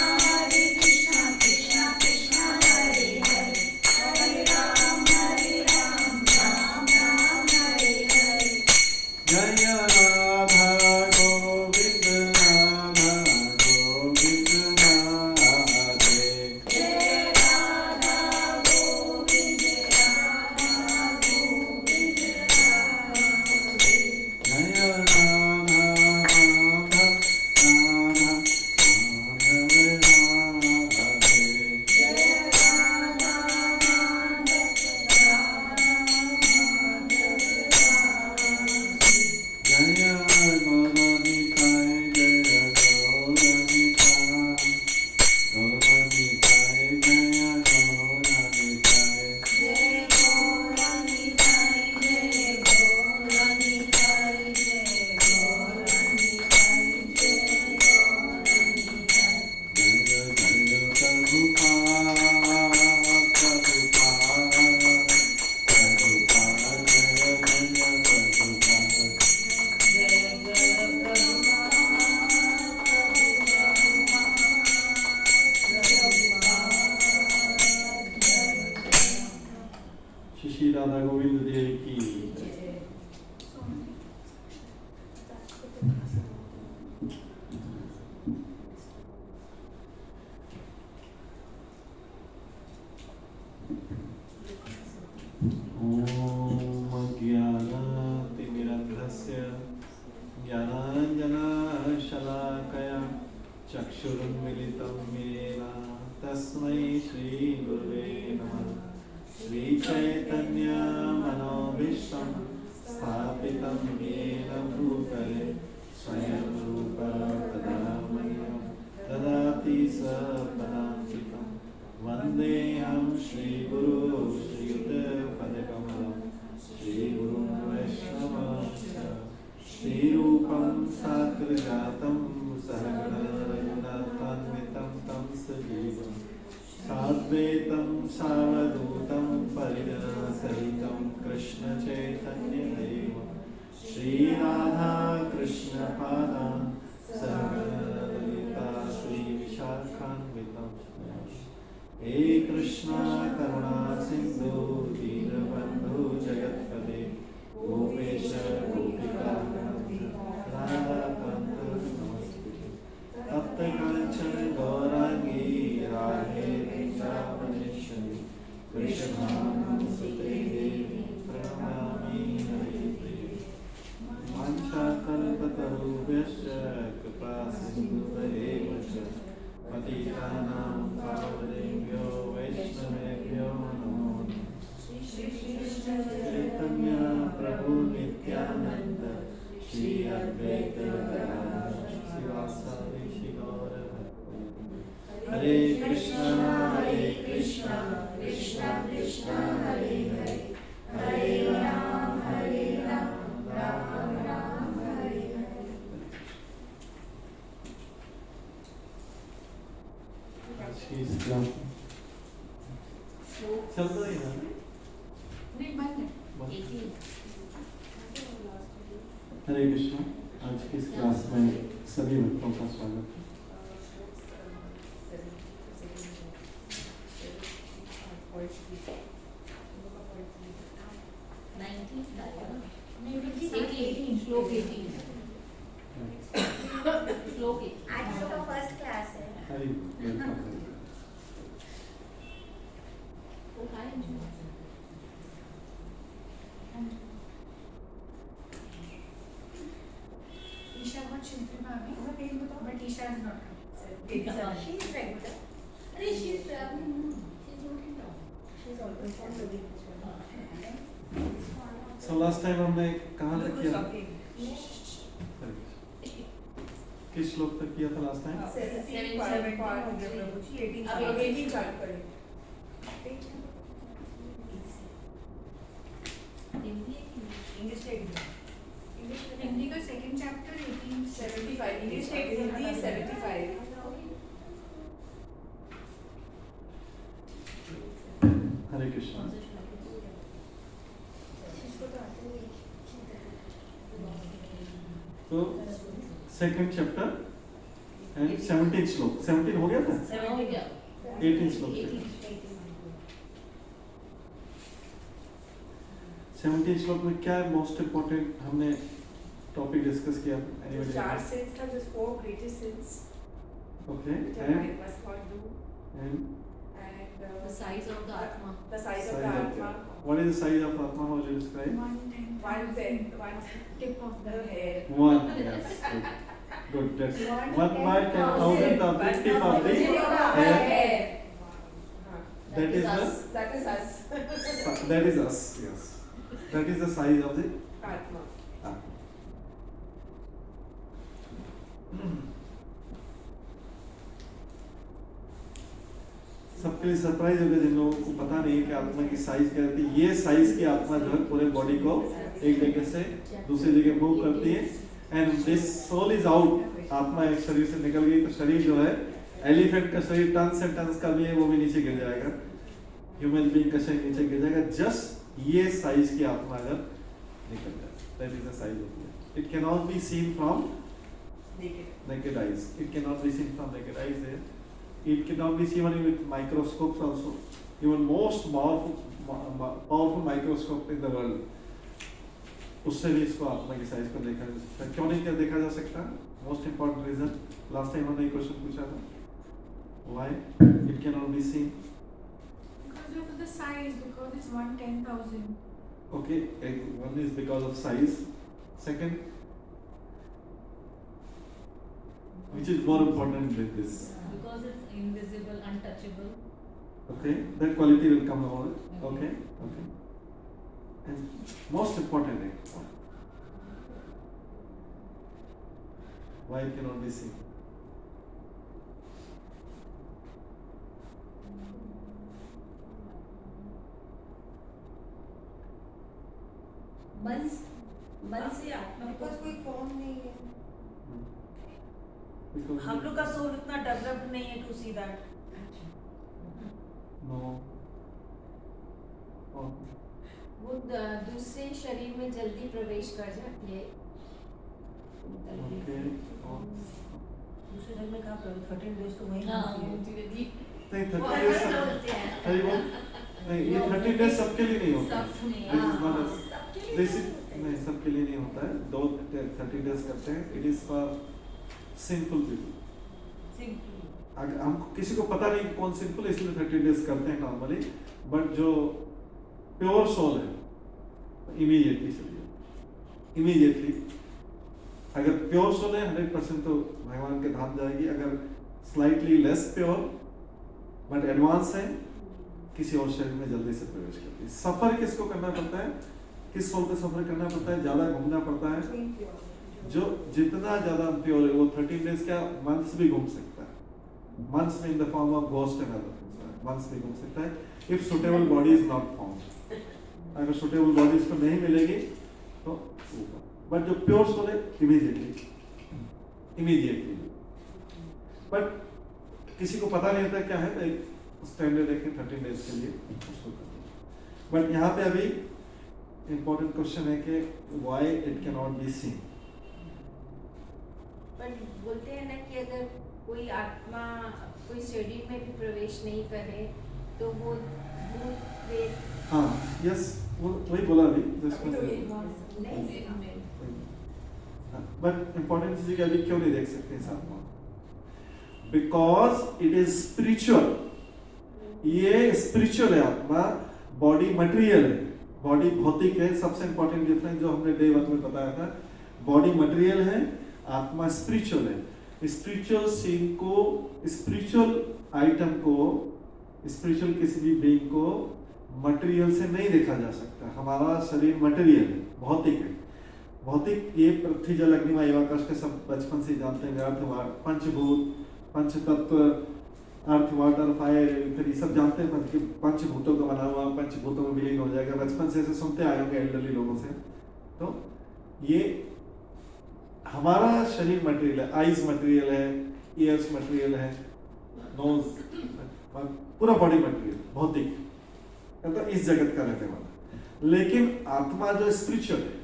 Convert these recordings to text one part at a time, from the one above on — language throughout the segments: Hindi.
Hare श्री राधा गोविंद देव की। ओम अज्ञानातिमिरन्धस्य ज्ञानाञ्जनशलाकया चक्षुरुन्मिलितं येन तस्मै श्रीगुरुवे नमः। श्रीचैतन्यमनोभीष्टं स्थापितं येन भूतले स्वयं रूप तदा मह्यं ददाति सपदान्तिकं। वन्देऽहं श्रीगुरु श्रीयुतपदकमलं श्रीगुरुं वैष्णवंश्च श्रीरूपं साग्रजातं सहगणरघुनाथान्वितं तं सजीवं साद्वैतं सावधूतं परिजनसहितं कृष्णचैतन्यदेवं श्रीराधा कृष्णपादान् सहगणललिता श्रीविशाखान्वितं। हे कृष्णा करुणा सिंधु दीनबन्धु जगत्पते गोपेश गोपिकाकान्त राधाकान्त नमस्ते। तप्त काञ्चन गौरांगी राधे वृन्दावनेश्वरी कृष्णानुसुते देवी प्रणमामि हरिप्रिये। वाञ्छाकल्पतरुभ्यश्च कृपा सिन्धुभ्येव च पतितानां पावनेभ्यो वैष्णवेभ्यो नमो नमः। चैतन्य प्रभु नित्यानंद श्री अद्वैत गदाधर शिवासादि श्री गौर भक्तवृंद। हरे कृष्णा कृष्णा कृष्णा हरे हरे हरे राम राम राम हरे हरे। चल रही है हरे कृष्णा। आज की इस क्लास में सभी भक्तों का स्वागत है। श्लोक 18 आज तो फर्स्ट क्लास है। Hari Isha got Shintri Bhavi, but Isha is not coming. She is regular. She's always on the week. So last time हमने कहाँ तक किया? किस श्लोक तक किया था लास्ट टाइम? 17 part हो गया प्रभु जी, 18 चालू करें। इंग्लिश हिंदी का सेकंड चैप्टर 75 इंग्लिश हिंदी 75। हरे कृष्णा। तो सेकंड चैप्टर एंड 17 श्लोक। 17 हो गया था? 18 श्लोक। 17 श्लोक में क्या मोस्ट इम्पोर्टेंट हमने टॉपिक डिस्कस किया? चार sins था, just 4 greatest sins. Okay. That I must not do. And the size of the Atma. The size of the Atma. What is the size of Atma? How would you describe? 1/10 tip of the hair. One. Yes. Good. That's 1/10,000 of the tip of the hair. That is us. That is us. That is us. Yes. That is the size of the Atma. सबके लिए सरप्राइज होगा जिन लोगों को पता नहीं है कि आत्मा की साइज क्या रहती है। ये साइज की आत्मा जो है पूरे बॉडी को एक जगह से दूसरी जगह मूव करती है। And this soul is out. आत्मा एक शरीर से निकल गई तो शरीर जो है एलिफेंट का शरीर टन्स एंड टन्स का भी है, वो भी नीचे गिर जाएगा। ह्यूमन बीइंग का शरीर नीचे गिर जाएगा। जस्ट ये साइज की आत्मा अगर निकल जाए, दैट इज द साइज होती है। It can not be seen from naked eyes. It cannot be seen from naked eyes there. It cannot be seen with microscopes also. even most powerful microscope in the world, उससे भी इसको आत्मा की साइज को देखा जा सकता है। क्यों नहीं क्या देखा जा सकता? Most important reason, last time हमने क्वेश्चन पूछा था, why it cannot be seen? Because of the size, because it's 1/10,000. Okay, one is because of size. Second, which is more important than this? Because it's invisible, untouchable. Okay, that quality will come over. Okay, okay. And most important, why it cannot be seen? मन से आत्मा को बिकॉज कोई फॉर्म नहीं है, Because हम लोग का सोल इतना डेवलप्ड नहीं है to see that. no. Oh, वो दूसरे शरीर में जल्दी प्रवेश कर जाती है। okay. Oh. दूसरे घर में कहाँ पर 13 डेज तो वहीं हाँ, होती है। धीरे-धीरे नहीं, वो 30 days ऐसा सब, बोलते हैं। अरे वो नहीं, ये 30 days सबके लिए नहीं होता। सब नहीं, This is हाँ, not a- सबके लिए this नहीं is होता है। नहीं, सबके लिए नहीं होता है। दो 30 days करते हैं। It is for sinful people. Simply अगर हमको किसी को पता नहीं कौन सिंपल है, इसलिए 30 डेज करते हैं नॉर्मली, बट जो प्योर सोल है इमीडिएटली चलिए, इमीडिएटली। अगर प्योर सोल है 100% तो भगवान के धाम जाएगी। अगर slightly less pure but advance है, किसी और शरीर में जल्दी से प्रवेश करती है। सफर किसको करना पड़ता है? किस सोल को सफर करना पड़ता है? ज्यादा घूमना पड़ता है। जो जितना ज्यादा प्योर है वो 30 डेज क्या मंथ्स भी घूम सकता है। Months in the form of ghost and other things, months भी घूम सकता है if suitable body is not found. अगर सुटेबल बॉडी इसको नहीं मिलेगी तो ऊपर, बट जो प्योर सोल है इमीडिएटली। बट किसी को पता नहीं होता क्या है, तो एक स्टैंडर्ड है कि 30 डेज के लिए उसको करना। बट यहाँ पे अभी इंपॉर्टेंट क्वेश्चन है कि why it can not be seen. पर बोलते हैं ना कि अगर कोई आत्मा कोई शरीर में भी प्रवेश नहीं करे तो वो भूत प्रेत हाँ, यस, वो वही बोला अभी अभी तो यही नहीं बट इंपॉर्टेंट चीज अभी क्यों नहीं देख सकते इस आत्मा? Because it is spiritual. ये स्पिरिचुअल है आत्मा, बॉडी मटेरियल है, बॉडी भौतिक है। सबसे इंपॉर्टेंट डिफरेंस जो हमने डे 1 में बताया था, बॉडी मटेरियल है, आत्मा स्पिरिचुअल है। स्पिरिचुअल सीन को, स्पिरिचुअल आइटम को, स्पिरिचुअल किसी भी बीइंग को मटेरियल से नहीं देखा जा सकता। हमारा शरीर मटेरियल है, भौतिक है। भौतिक ये पृथ्वी जल अग्नि वायु आकाश के सब बचपन से जानते हैं। अर्थ, पंचभूत, पंच तत्व, अर्थ वाटर फायर, फिर ये सब जानते हैं कि पंचभूतों का बना हुआ, पंचभूतों में विलीन हो जाएगा। बचपन से ऐसे सुनते आए होंगे एल्डरली लोगों से। तो ये हमारा शरीर मटेरियल है, आईज मटेरियल है, ईयर्स मटेरियल है, नोज, पूरा बॉडी मटेरियल भौतिक, मतलब इस जगत का रहने वाला। लेकिन आत्मा जो स्पिरिचुअल है,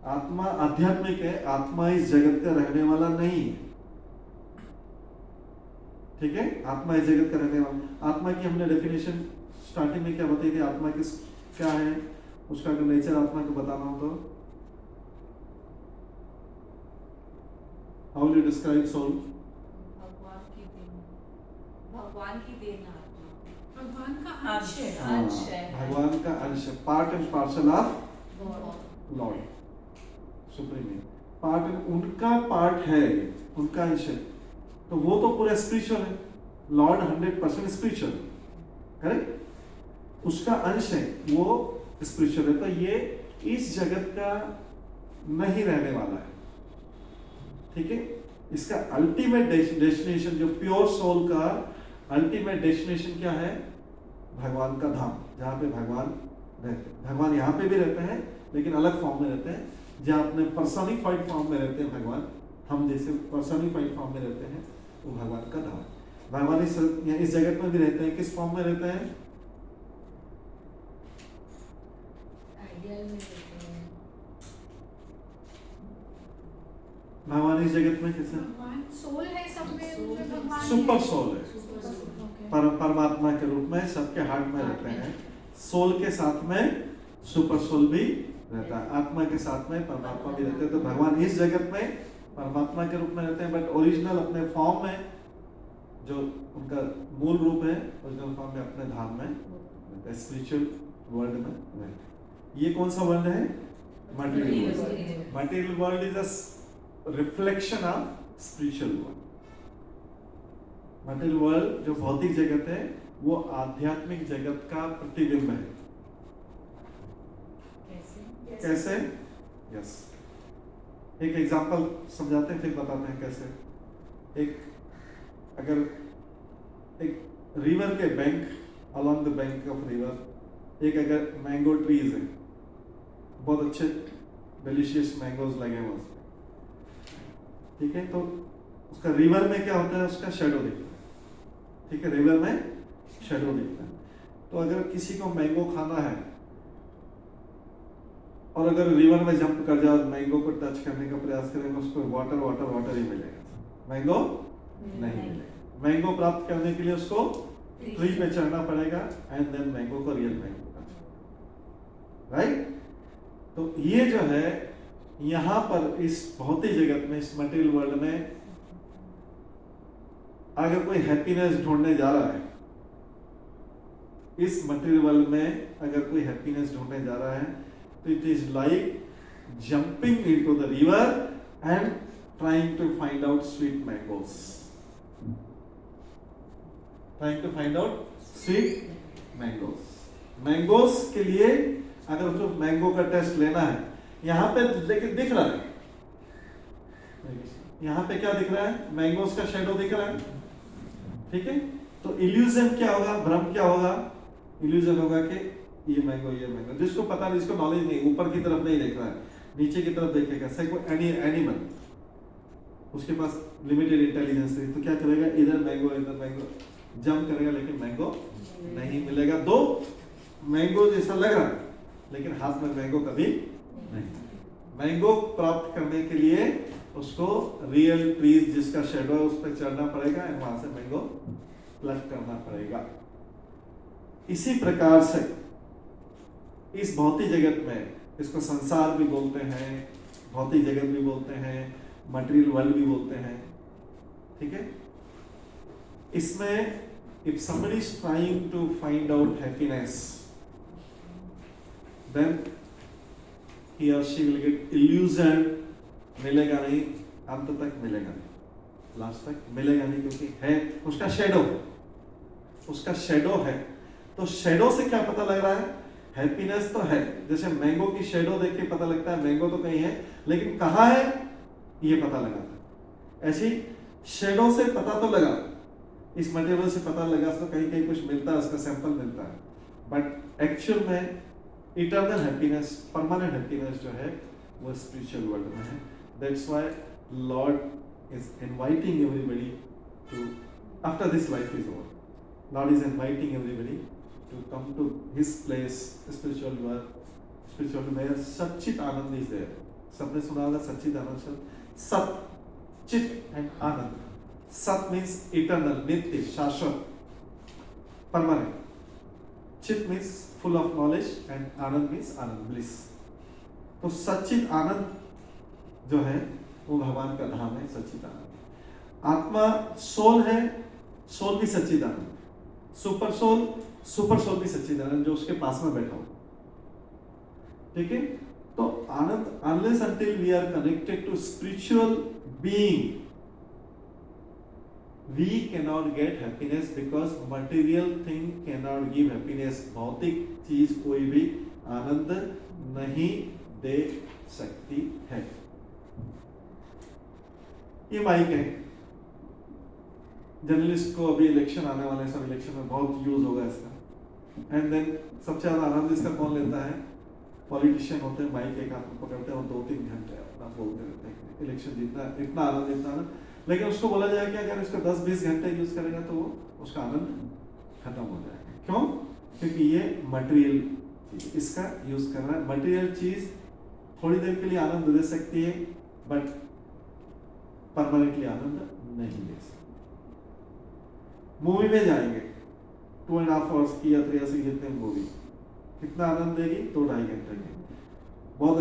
आत्मा आध्यात्मिक है, आत्मा इस जगत का रहने वाला नहीं है। ठीक है, आत्मा इस जगत का रहने वाला। आत्मा की हमने डेफिनेशन स्टार्टिंग में क्या बताई थी? आत्मा किस क्या है, उसका अगर नेचर आत्मा को बताना हो तो how will you describe soul? भगवान की देन आत्मा, भगवान का अंश है। अंश है। भगवान का अंश, part and parcel of God. Lord supreme. Part, उनका पार्ट है, उनका अंश है, तो वो तो पूरा स्पिरिचुअल है। Lord 100% spiritual, correct? उसका अंश है, वो स्पिरिचुअल है। तो ये इस जगत का नहीं रहने वाला है। ठीक है, इसका अल्टीमेट डेस्टिनेशन, जो प्योर सोल का अल्टीमेट डेस्टिनेशन क्या है? भगवान का धाम, जहाँ पे भगवान रहते हैं। भगवान यहाँ पे भी रहते हैं लेकिन अलग फॉर्म में रहते हैं। जहाँ अपने पर्सनिफाइड फॉर्म में रहते हैं भगवान, हम जैसे पर्सनिफाइड फॉर्म में रहते हैं, वो भगवान का धाम। भगवान इस जगत में भी रहते हैं। किस फॉर्म में रहते हैं? आइडियल में रहते हैं। भगवान इस जगत में कैसे? भगवान सोल है सब में, सोल उसमें है। भगवान सुपर है। सोल है। Super soul. ओके। परमात्मा के रूप में सबके हार्ट में रहते हैं। सोल के साथ में सुपर सोल भी रहता है, आत्मा के साथ में परमात्मा भी रहते हैं। तो भगवान इस जगत में परमात्मा के रूप में रहते हैं, बट ओरिजिनल अपने फॉर्म में, जो उनका मूल रूप है, ओरिजिनल फॉर्म में अपने धाम में रहते हैं, स्पिरिचुअल वर्ल्ड में रहते हैं। ये कौन सा वर्ल्ड है? Material world. Material world is a reflection of spiritual world. Material world जो भौतिक जगत है वो आध्यात्मिक जगत का प्रतिबिंब है। कैसे? यस, एक एग्जांपल समझाते हैं फिर बताते हैं कैसे। अगर एक रिवर के bank, along the bank of river एक अगर मैंगो ट्रीज है, बहुत अच्छे डिलीशियस मैंगोज लगे हैं उसमें, ठीक है, तो उसका रिवर में क्या होता है? उसका शेडो दिखता है, ठीक है, रिवर में शेडो दिखता है। तो अगर किसी को मैंगो खाना है और अगर रिवर में जंप कर जाओ, मैंगो को टच करने का प्रयास करेंगे, उसको वाटर वाटर वाटर ही मिलेगा, मैंगो नहीं मिलेगा। मैंगो प्राप्त करने के लिए उसको ट्री पे चढ़ना पड़ेगा, एंड देन मैंगो को रियल मैंगो, राइट। तो ये जो है यहाँ पर इस भौतिक जगत में, इस मटेरियल वर्ल्ड में, अगर कोई हैप्पीनेस ढूंढने जा रहा है, इस मटेरियल वर्ल्ड में अगर कोई हैप्पीनेस ढूंढने जा रहा है, तो it is like jumping into the river and trying to find out sweet mangoes. Trying to find out sweet mangoes. Mangoes के लिए अगर उसको मैंगो का टेस्ट लेना है, यहाँ पे लेकिन दिख रहा है, यहाँ पे क्या दिख रहा है? मैंगोस का शेडो दिख रहा है, ठीक है। तो इल्यूजन क्या होगा? भ्रम क्या होगा? इल्यूजन होगा कि ये मैंगो, ये मैंगो। जिसको पता नहीं, जिसको नॉलेज नहीं, ऊपर की तरफ नहीं देख रहा है, नीचे की तरफ देखेगा, से कोई एनिमल, उसके पास लिमिटेड इंटेलिजेंस है, तो क्या करेगा? इधर मैंगो इधर मैंगो, जंप करेगा, लेकिन मैंगो नहीं मिलेगा। दो मैंगो जैसा लग रहा है, लेकिन हाथ में मैंगो कभी नहीं। मैंगो प्राप्त करने के लिए उसको रियल ट्रीज जिसका शेडो है उस पर चढ़ना पड़ेगा, एंड वहां से मैंगो प्लक करना पड़ेगा। इसी प्रकार से इस भौतिक जगत में, इसको संसार भी बोलते हैं, भौतिक जगत भी बोलते हैं, मटेरियल वर्ल्ड भी बोलते हैं, ठीक है। इसमें if somebody is trying to find out happiness, then he or she will get illusion, मिलेगा नहीं, अंत तक मिलेगा नहीं, लास्ट तक मिलेगा नहीं, क्योंकि है उसका शेडो, उसका शेडो है। तो शेडो से क्या पता लग रहा है? हैप्पीनेस तो है, जैसे मैंगो की शेडो देख के पता लगता है मैंगो तो कहीं है, लेकिन कहाँ है ये पता लगाता है। ऐसी शेडो से पता तो लगा, इस मटेरियल से पता लगा, तो कहीं कहीं कुछ मिलता है, उसका सैंपल मिलता है, बट एक्चुअल में इटर्नल हैप्पीनेस, परमानेंट हैप्पीनेस जो है वो स्पिरिचुअल वर्ल्ड में है। That's why lord is inviting everybody to, after this life is over, lord is inviting everybody to come to his place, spiritual world, spiritual में सच्चित आनंद इज देयर। सबने सुना होगा सच्चित आनंद शब्द, सत, चित एंड आनंद। सत मीन्स इटर्नल, नित्य, शाश्वत, परमानेंट। चित means full of knowledge, and Anand means Anand, bliss. तो सच्चित आनंद जो है वो भगवान का धाम है, सच्चित आनंद। आत्मा सोल है, सोल भी सच्चित आनंद, सुपर सोल भी सच्चित आनंद, जो उसके पास में बैठा हो, ठीक है। तो आनंद, unless until we are connected to spiritual being, we cannot get happiness, because material thing cannot give happiness। भौतिक चीज कोई भी आनंद नहीं दे सकती है। ये माइक है, जर्नलिस्ट को अभी इलेक्शन आने वाले, सब इलेक्शन में बहुत यूज होगा इसका। एंड देन सबसे ज्यादा आनंद इसका कौन लेता है? पॉलिटिशियन होते हैं, माइक एक हाथ में पकड़ते हैं और 2-3 घंटे अपना बोलते रहते हैं, इलेक्शन जीतना, इतना आनंद। लेकिन उसको बोला जाए कि अगर इसको 10-20 घंटे यूज करेगा तो वो उसका आनंद खत्म हो जाएगा। क्यों? क्योंकि ये मटेरियल चीज, इसका यूज कर रहा है। मटेरियल चीज थोड़ी देर के लिए आनंद दे सकती है, बट परमानेंटली आनंद नहीं दे सकती। मूवी में जाएंगे, 2.5 आवर्स की यात्रा ऐसी जितने मूवी कितना आनंद देगी, 2-2.5 घंटे की बहुत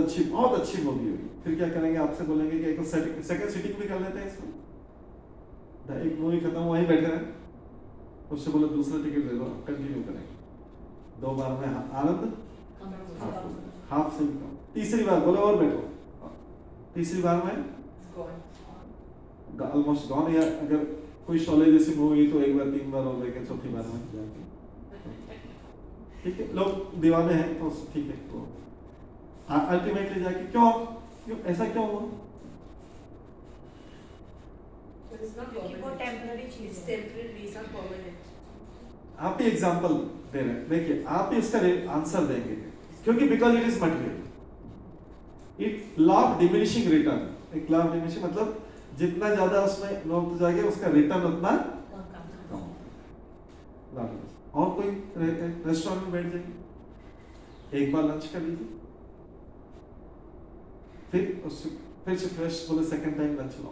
अच्छी मूवी होगी। फिर क्या करेंगे, आपसे बोलेंगे कि एक सेकंड सीटिंग भी कर लेते हैं इसमें, एक मूवी खत्म वहीं बैठे रहे, उससे बोले दूसरा टिकट दे दो, कंटिन्यू करेंगे। 2 बार में आनंद हाफ से भी कम। तीसरी बार बोले और बैठो, तीसरी बार में ऑलमोस्ट गॉन। या अगर कोई शोले जैसी मूवी तो 1 बार 3 बार और देखें, चौथी बार में जाके ठीक है। लोग दीवाने हैं तो ठीक है। तो अल्टीमेटली जाके क्यों ऐसा क्यों हुआ? क्योंकि वो टेम्पररी चीज, टेम्पररी इज नॉट परमानेंट। आप ही एग्जांपल दे रहे हैं, देखिए आप ही इसका आंसर देंगे, क्योंकि because it is material, it law of diminishing return. एक लॉ ऑफ डिमिनिशिंग मतलब जितना ज्यादा उसमें नोट जाएगा उसका रिटर्न उतना कम। और कोई रेस्टोरेंट में बैठ जाइए, एक बार लंच कर लीजिए, फिर से फ्रेश बोले सेकंड टाइम लंच लो,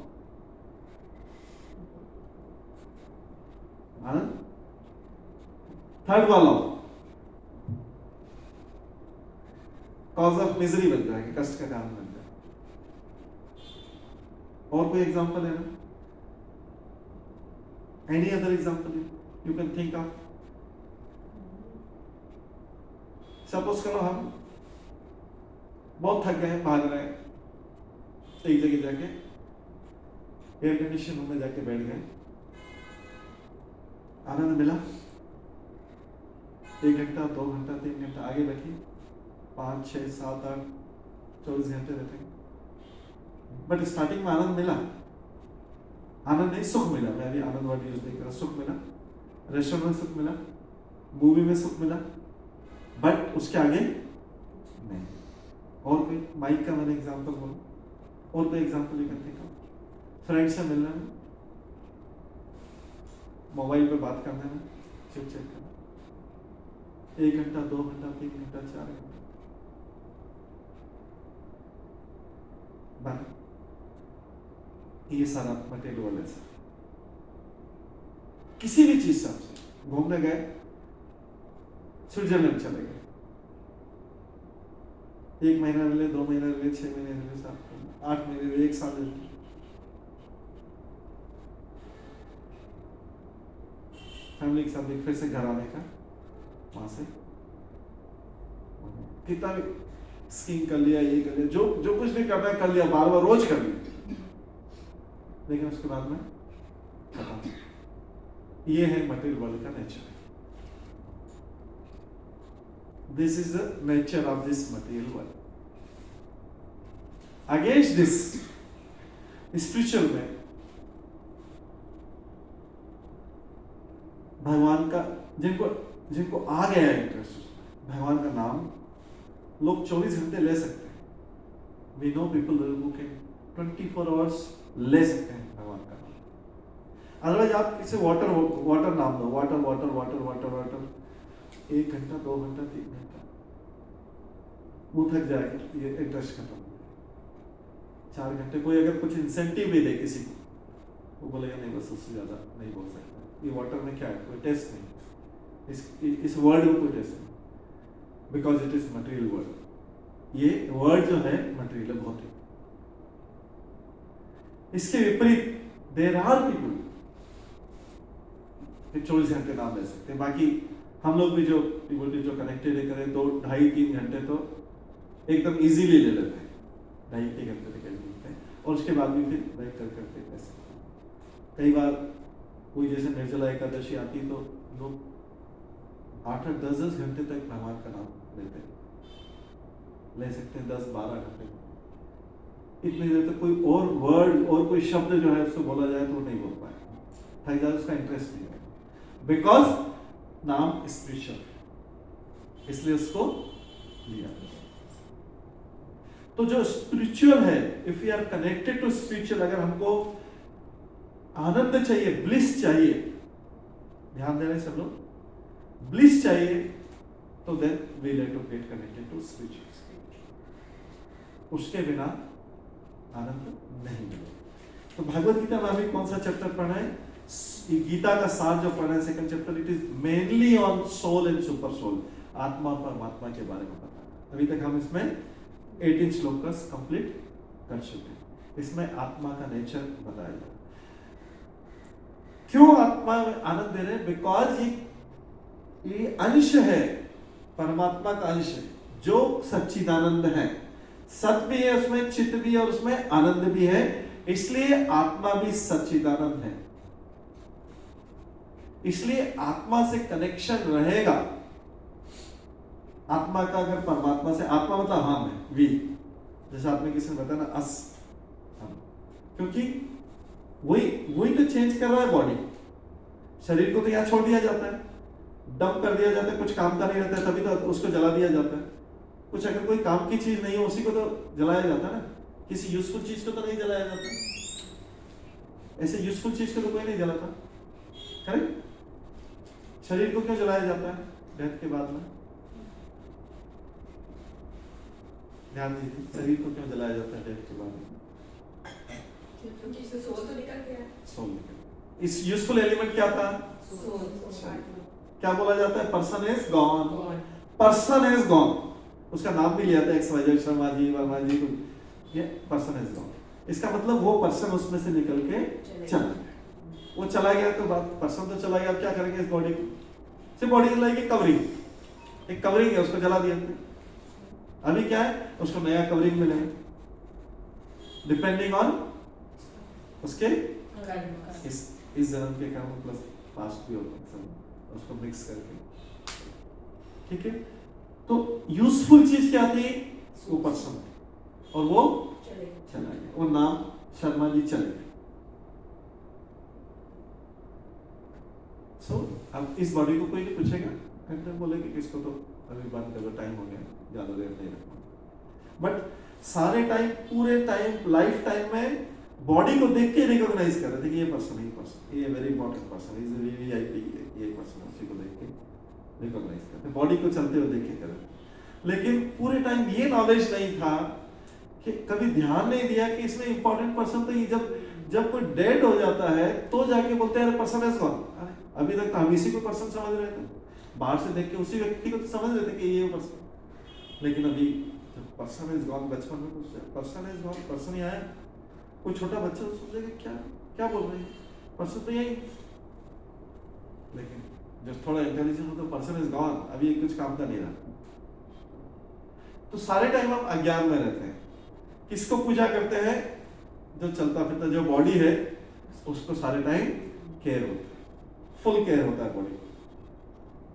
आनंद। थर्ड वाला कॉज ऑफ मिजरी बन जाएगा, कष्ट का कारण बन जाएगा। और कोई एग्जांपल है ना? Any other example you can think of? Suppose करो हम बहुत थक गए, भाग रहे हैं, एक जगह जाके एयर कंडीशन रूम में जाके बैठ गए, आनंद मिला। 1 घंटा 2 घंटा 3 घंटा आगे बैठिए, 5 6 7 8 24 घंटे बैठेंगे, बट स्टार्टिंग में आनंद मिला, आनंद नहीं सुख मिला। मैं अभी आनंद वर्ड यूज नहीं कर रहा, सुख मिला, रेस्टोरेंट में सुख मिला, मूवी में सुख मिला, बट उसके आगे नहीं। और कोई माइक का मैंने एग्जांपल बोला, और कोई example you can think of? Friend से मिलने में, मोबाइल पे बात करने में, चिट चैट करना, 1 घंटा 2 घंटा 3 घंटा 4 घंटा, ये सारा मटेरियल वर्ल्ड है। किसी भी चीज से आपसे घूमने गए, स्विट्जरलैंड चले गए, 1 महीना ले, 2 महीना ले, 6 महीने ले, 8 महीने ले, 1 साल ले, फैमिली के साथ फिर से घर आने का, वहां से कितना भी स्कीइंग कर लिया, ये कर लिया, जो कुछ भी करना है कर लिया, बार बार रोज कर लिया, लेकिन उसके बाद में खत्म। ये है मटेरियल वर्ल्ड का nature. This is the nature of this material world. Against this spiritual में भगवान का जिनको आ गया है इंटरेस्ट, भगवान का नाम लोग 24 घंटे ले सकते हैं। We know people who can 24 hours ले सकते हैं भगवान का नाम। अदरवाइज आप किसी वाटर नाम दो, वाटर 1 घंटा 2 घंटा 3 घंटा, वो थक जाएगा, ये इंटरेस्ट खत्म। 4 घंटे कोई अगर कुछ इंसेंटिव भी दे किसी को, वो बोलेगा नहीं, बस उससे ज्यादा नहीं बोल सकता। ये वाटर में क्या है, कोई टेस्ट नहीं, इस वर्ड में कोई टेस्ट नहीं, because it is material word. ये वर्ड जो है मटेरियल भौतिक। इसके विपरीत देयर आर पीपल 24 घंटे नाम ले सकते हैं। बाकी हम लोग भी जो जो कनेक्टेड करें 2 ढाई 3 घंटे तो एकदम इजीली ले लेते हैं, 2.5 घंटे निकल जाते हैं, और उसके बाद भी फिर बैक करते हैं। कई बार कोई जैसे निर्जला एकादशी आती तो लोग 8-8 10-10 घंटे तक भगवान का नाम लेते हैं, ले सकते हैं 10-12 घंटे। इतनी देर तक कोई और वर्ड और कोई शब्द जो है उसको बोला जाए तो वो नहीं बोल पाएगा, थक जाए, उसका इंटरेस्ट नहीं है, बिकॉज नाम स्पिरिचुअल, इसलिए उसको लिया। तो जो स्पिरिचुअल है, if you are connected to spiritual, अगर हमको आनंद चाहिए, ब्लिस चाहिए, ध्यान दे रहे सब लोग, ब्लिस चाहिए, तो then we let to get connected to spiritual. उसके बिना आनंद नहीं मिलेगा। तो भगवत गीता में अभी कौन सा चैप्टर पढ़ा है? गीता का सार जो पढ़ा है second chapter, it is mainly on soul and super soul, आत्मा और परमात्मा के बारे में पता है। अभी तक हम इसमें 18 श्लोक कंप्लीट कर चुके हैं। इसमें आत्मा का नेचर बताया जाए। क्यों आत्मा में आनंद दे रहे हैं? बिकॉज ये अंश है, परमात्मा का अंश है जो सच्चिदानंद है। सत भी है उसमें, चित्त भी है और उसमें आनंद भी है, इसलिए आत्मा भी सच्चिदानंद है। इसलिए आत्मा से कनेक्शन रहेगा। आत्मा का अगर परमात्मा से, आत्मा मतलब हम है, वी, जैसे आपने किसी ने बताया ना, अस, हम, क्योंकि वही तो चेंज कर रहा है बॉडी। शरीर को तो यहां छोड़ दिया जाता है, डंप कर दिया जाता है, कुछ काम का नहीं रहता है, तभी तो उसको जला दिया जाता है। कुछ अगर कोई काम की चीज नहीं है उसी को तो जलाया जाता है ना, किसी यूजफुल चीज को तो नहीं जलाया जाता। ऐसे यूजफुल चीज को तो कोई नहीं जलाता, करेक्ट? शरीर को क्यों जलाया जाता है डेथ के बाद में? ध्यान दीजिए, शरीर को क्यों जलाया जाता है डेथ के बाद में? क्योंकि इससे सोल तो निकल गया। सोल निकल। इस यूजफुल एलिमेंट क्या था? सोल। क्या बोला जाता है? Person is gone. Person is gone, उसका नाम भी लिया था XYZ, शर्मा जी, वर्मा जी, ये पर्सन इज गॉन। इसका मतलब वो पर्सन उसमें से निकल के चला गया। वो चला गया तो बात, पर्सन तो चला गया, अब क्या करेंगे इस बॉडी को? सिर्फ बॉडी जलाएगी, कवरिंग, एक कवरिंग है, उसको जला दिया। अभी क्या है? उसको नया कवरिंग मिलेगा, डिपेंडिंग ऑन उसके इस जन्म के कर्म प्लस पास्ट भी होगा, उसको मिक्स करके, ठीक है? तो यूजफुल चीज क्या थी? वो पर्सन, और वो चला गया, वो नाम शर्मा जी चले गए। सो अब इस बॉडी को कोई नहीं पूछेगा, घंटे बोलेंगे कि इसको तो अभी बंद करो, टाइम हो गया, ज्यादा देर नहीं रखना। बट सारे टाइम, पूरे टाइम, लाइफ टाइम में बॉडी को देख के रिकॉग्नाइज कर रहे थे कि ये पर्सन, ये very important person, is VVIP, ये पर्सन, उसी को देख के रिकॉग्नाइज करते, बॉडी को चलते हुए देख के कर। लेकिन पूरे टाइम ये नॉलेज नहीं था कि, कभी ध्यान नहीं दिया कि इसमें इंपॉर्टेंट पर्सन तो ये जब कोई डेड हो जाता है तो जाके बोलते हैं पर्सन इज गॉन। अभी तक तो हम इसी को पर्सन समझ रहे थे, बाहर से देख के उसी व्यक्ति को तो समझ रहे थे कि ये पर्सन। लेकिन अभी जब पर्सन इज गॉन, बचपन में पूछते हैं पर्सन इज गॉन, पर्सन ही आया, कोई छोटा बच्चा तो सोचेगा क्या क्या बोल रहे हैं, पर्सन तो यही। लेकिन जब थोड़ा इंटेलिजेंट हो तो पर्सन इज गॉन, अभी ये कुछ काम का नहीं रहा। तो सारे टाइम हम अज्ञान में रहते हैं। किसको पूजा करते हैं? जो चलता फिरता जो बॉडी है, उसको सारे टाइम केयर होता है, फुल केयर होता है बॉडी,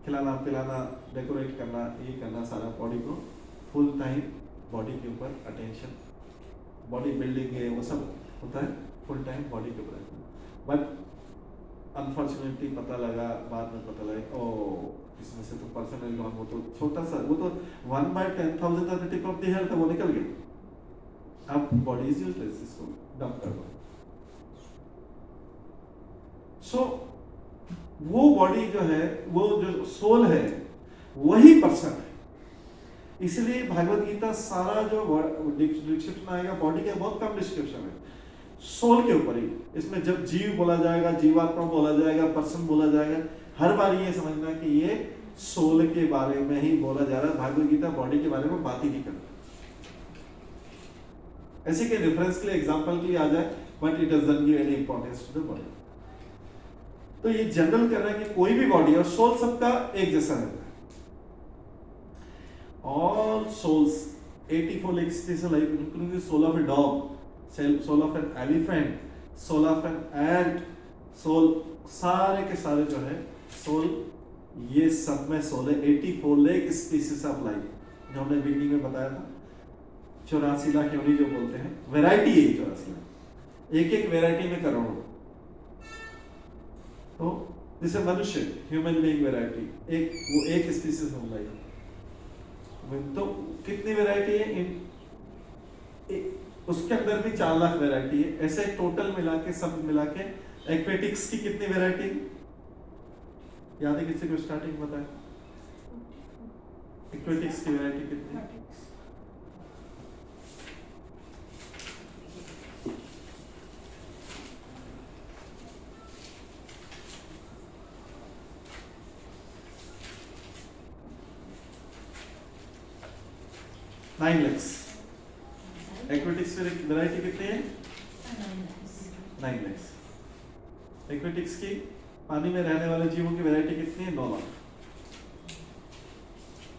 खिलाना पिलाना, डेकोरेट करना, ये करना, सारा बॉडी को फुल टाइम बॉडी के ऊपर अटेंशन, बॉडी बिल्डिंग है, वो सब होता है फुल टाइम बॉडी के ऊपर। बट अनफॉर्चुनेटली पता लगा, बाद में पता लगा ओ इसमें से तो पर्सन इज गॉन, वो तो छोटा सा, वो तो 1/10,000 of the tip of the hair था, वो निकल गया। अब बॉडी इज यूजलेस, इसको डंप कर दो। सो वो बॉडी जो है, वो जो सोल है, वही पर्सन है। इसलिए भागवत गीता सारा जो डिस्क्रिप्शन आएगा बॉडी का, बहुत कम डिस्क्रिप्शन है सोल के ऊपर ही। इसमें जब जीव बोला जाएगा, जीवात्मा बोला जाएगा, पर्सन बोला जाएगा, हर बार ये समझना कि ये सोल के बारे में ही बोला जा रहा है। भागवत गीता बॉडी के बारे में बात ही नहीं करता। ऐसे के रेफरेंस के लिए, एग्जांपल के लिए आ जाए, but it doesn't give any importance to the body. तो ये जनरल कर रहा है कि कोई भी बॉडी और सोल सबका एक जैसा रहता है। All souls, 84 legs is a life, including the soul of a dog, soul of an elephant, soul of an ant, soul, सारे के सारे जो है सोल, ये सब में सोल है। 84 लेग स्पीसीज ऑफ लाइफ, जो हमने बिगनिंग में बताया था। 84 लाख योनि जो बोलते हैं, वैरायटी है 84 लाख, एक एक वैरायटी में करोड़ों। तो जैसे मनुष्य, ह्यूमन बीइंग वैरायटी, एक वो एक स्पीसीज ऑफ लाइफ, तो कितनी वैरायटी है? उसके अंदर भी 4 लाख वैरायटी है। ऐसे टोटल मिला के, सब मिला के एक्वेटिक्स की कितनी वैरायटी याद है? किसी को स्टार्टिंग बताए, एक्वेटिक्स की वैरायटी कितनी? 9 lakhs. एक्वेटिक्स में वैरायटी कितनी है? 9 lakhs. एक्वेटिक्स की पानी में रहने वाले जीवों की वैरायटी कितनी है? 9 लाख.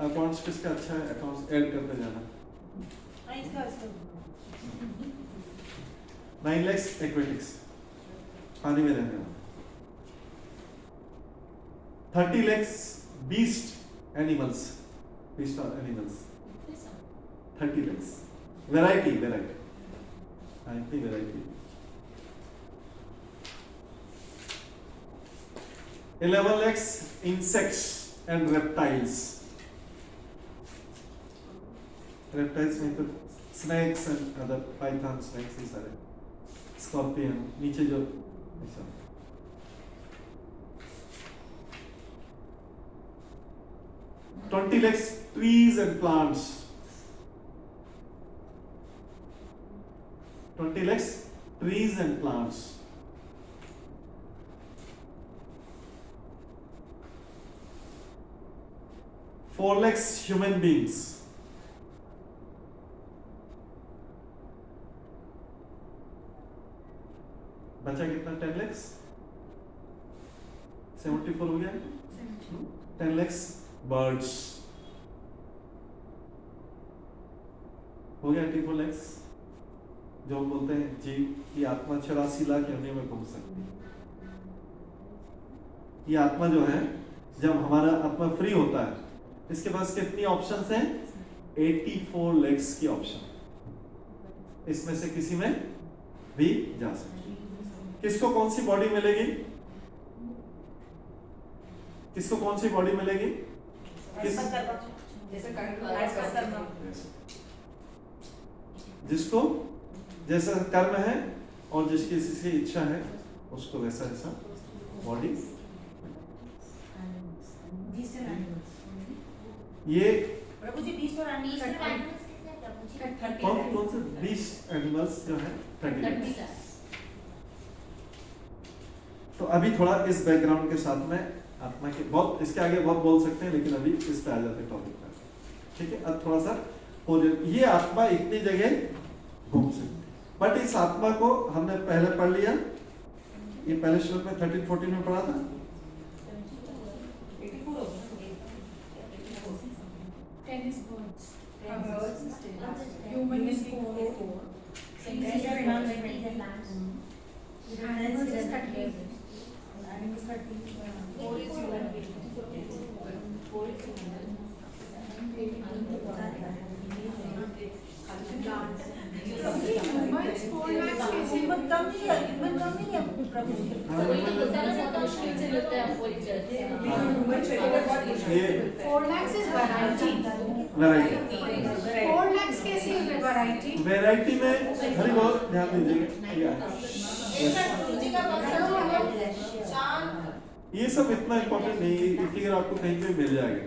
अकाउंट्स किसका अच्छा है? अकाउंट्स ऐड करते जाना. 9 lakhs एक्वेटिक्स, पानी में रहने वाले. 30 lakhs बीस्ट एनिमल्स. बीस्ट और एनिमल्स 30 lakhs. वैरायटी इतनी variety. 11 lakhs insects and reptiles. Reptiles में तो snakes and other python snakes ये सारे. Scorpion नीचे जो ऐसा. 20 lakhs trees and plants. 20 lakhs trees and plants. 4 lakhs human beings. बचा कितना? 10 lakhs. 74 हो गया. 10 lakhs birds. हो गया 84 lakhs. जो हम बोलते हैं जीव की आत्मा 84 लाख योनियों में घूम सकती है. ये आत्मा जो है, जब हमारा आत्मा फ्री होता है, इसके पास कितनी ऑप्शंस हैं? 84 lakhs की ऑप्शन. इसमें से किसी में भी जा सकते. किसको कौन सी बॉडी मिलेगी? किसको कौन सी बॉडी मिलेगी? जिसको जैसा कर्म है और जिसकी जिसकी इच्छा है उसको वैसा वैसा बॉडी. ये प्रभु जी 20 और कौन से 20 एनिमल्स जो है 30. तो अभी थोड़ा इस बैकग्राउंड के साथ में आत्मा के बहुत इसके आगे बहुत बोल सकते हैं, लेकिन अभी इस पे आ जाते हैं टॉपिक पर. ठीक है, अब थोड़ा सा हो जाए. ये आत्मा इतनी जगह घूम सकती है, बट इस आत्मा को हमने पहले पढ़ लिया. ये पहले श्लोक में 13-14 में पढ़ा था. 10 is birds. Human is 4. Animals is 30. Humans 4 lakhs कैसे? कम नहीं है प्रभु जी. ये 4 lakhs is variety. Variety. 4 lakhs कैसे है variety? वैरायटी में हरी बहुत ध्यान दीजिएगा. ये सब इतना इम्पोर्टेंट नहीं है. ये फिगर आपको कहीं पे मिल जाएगा.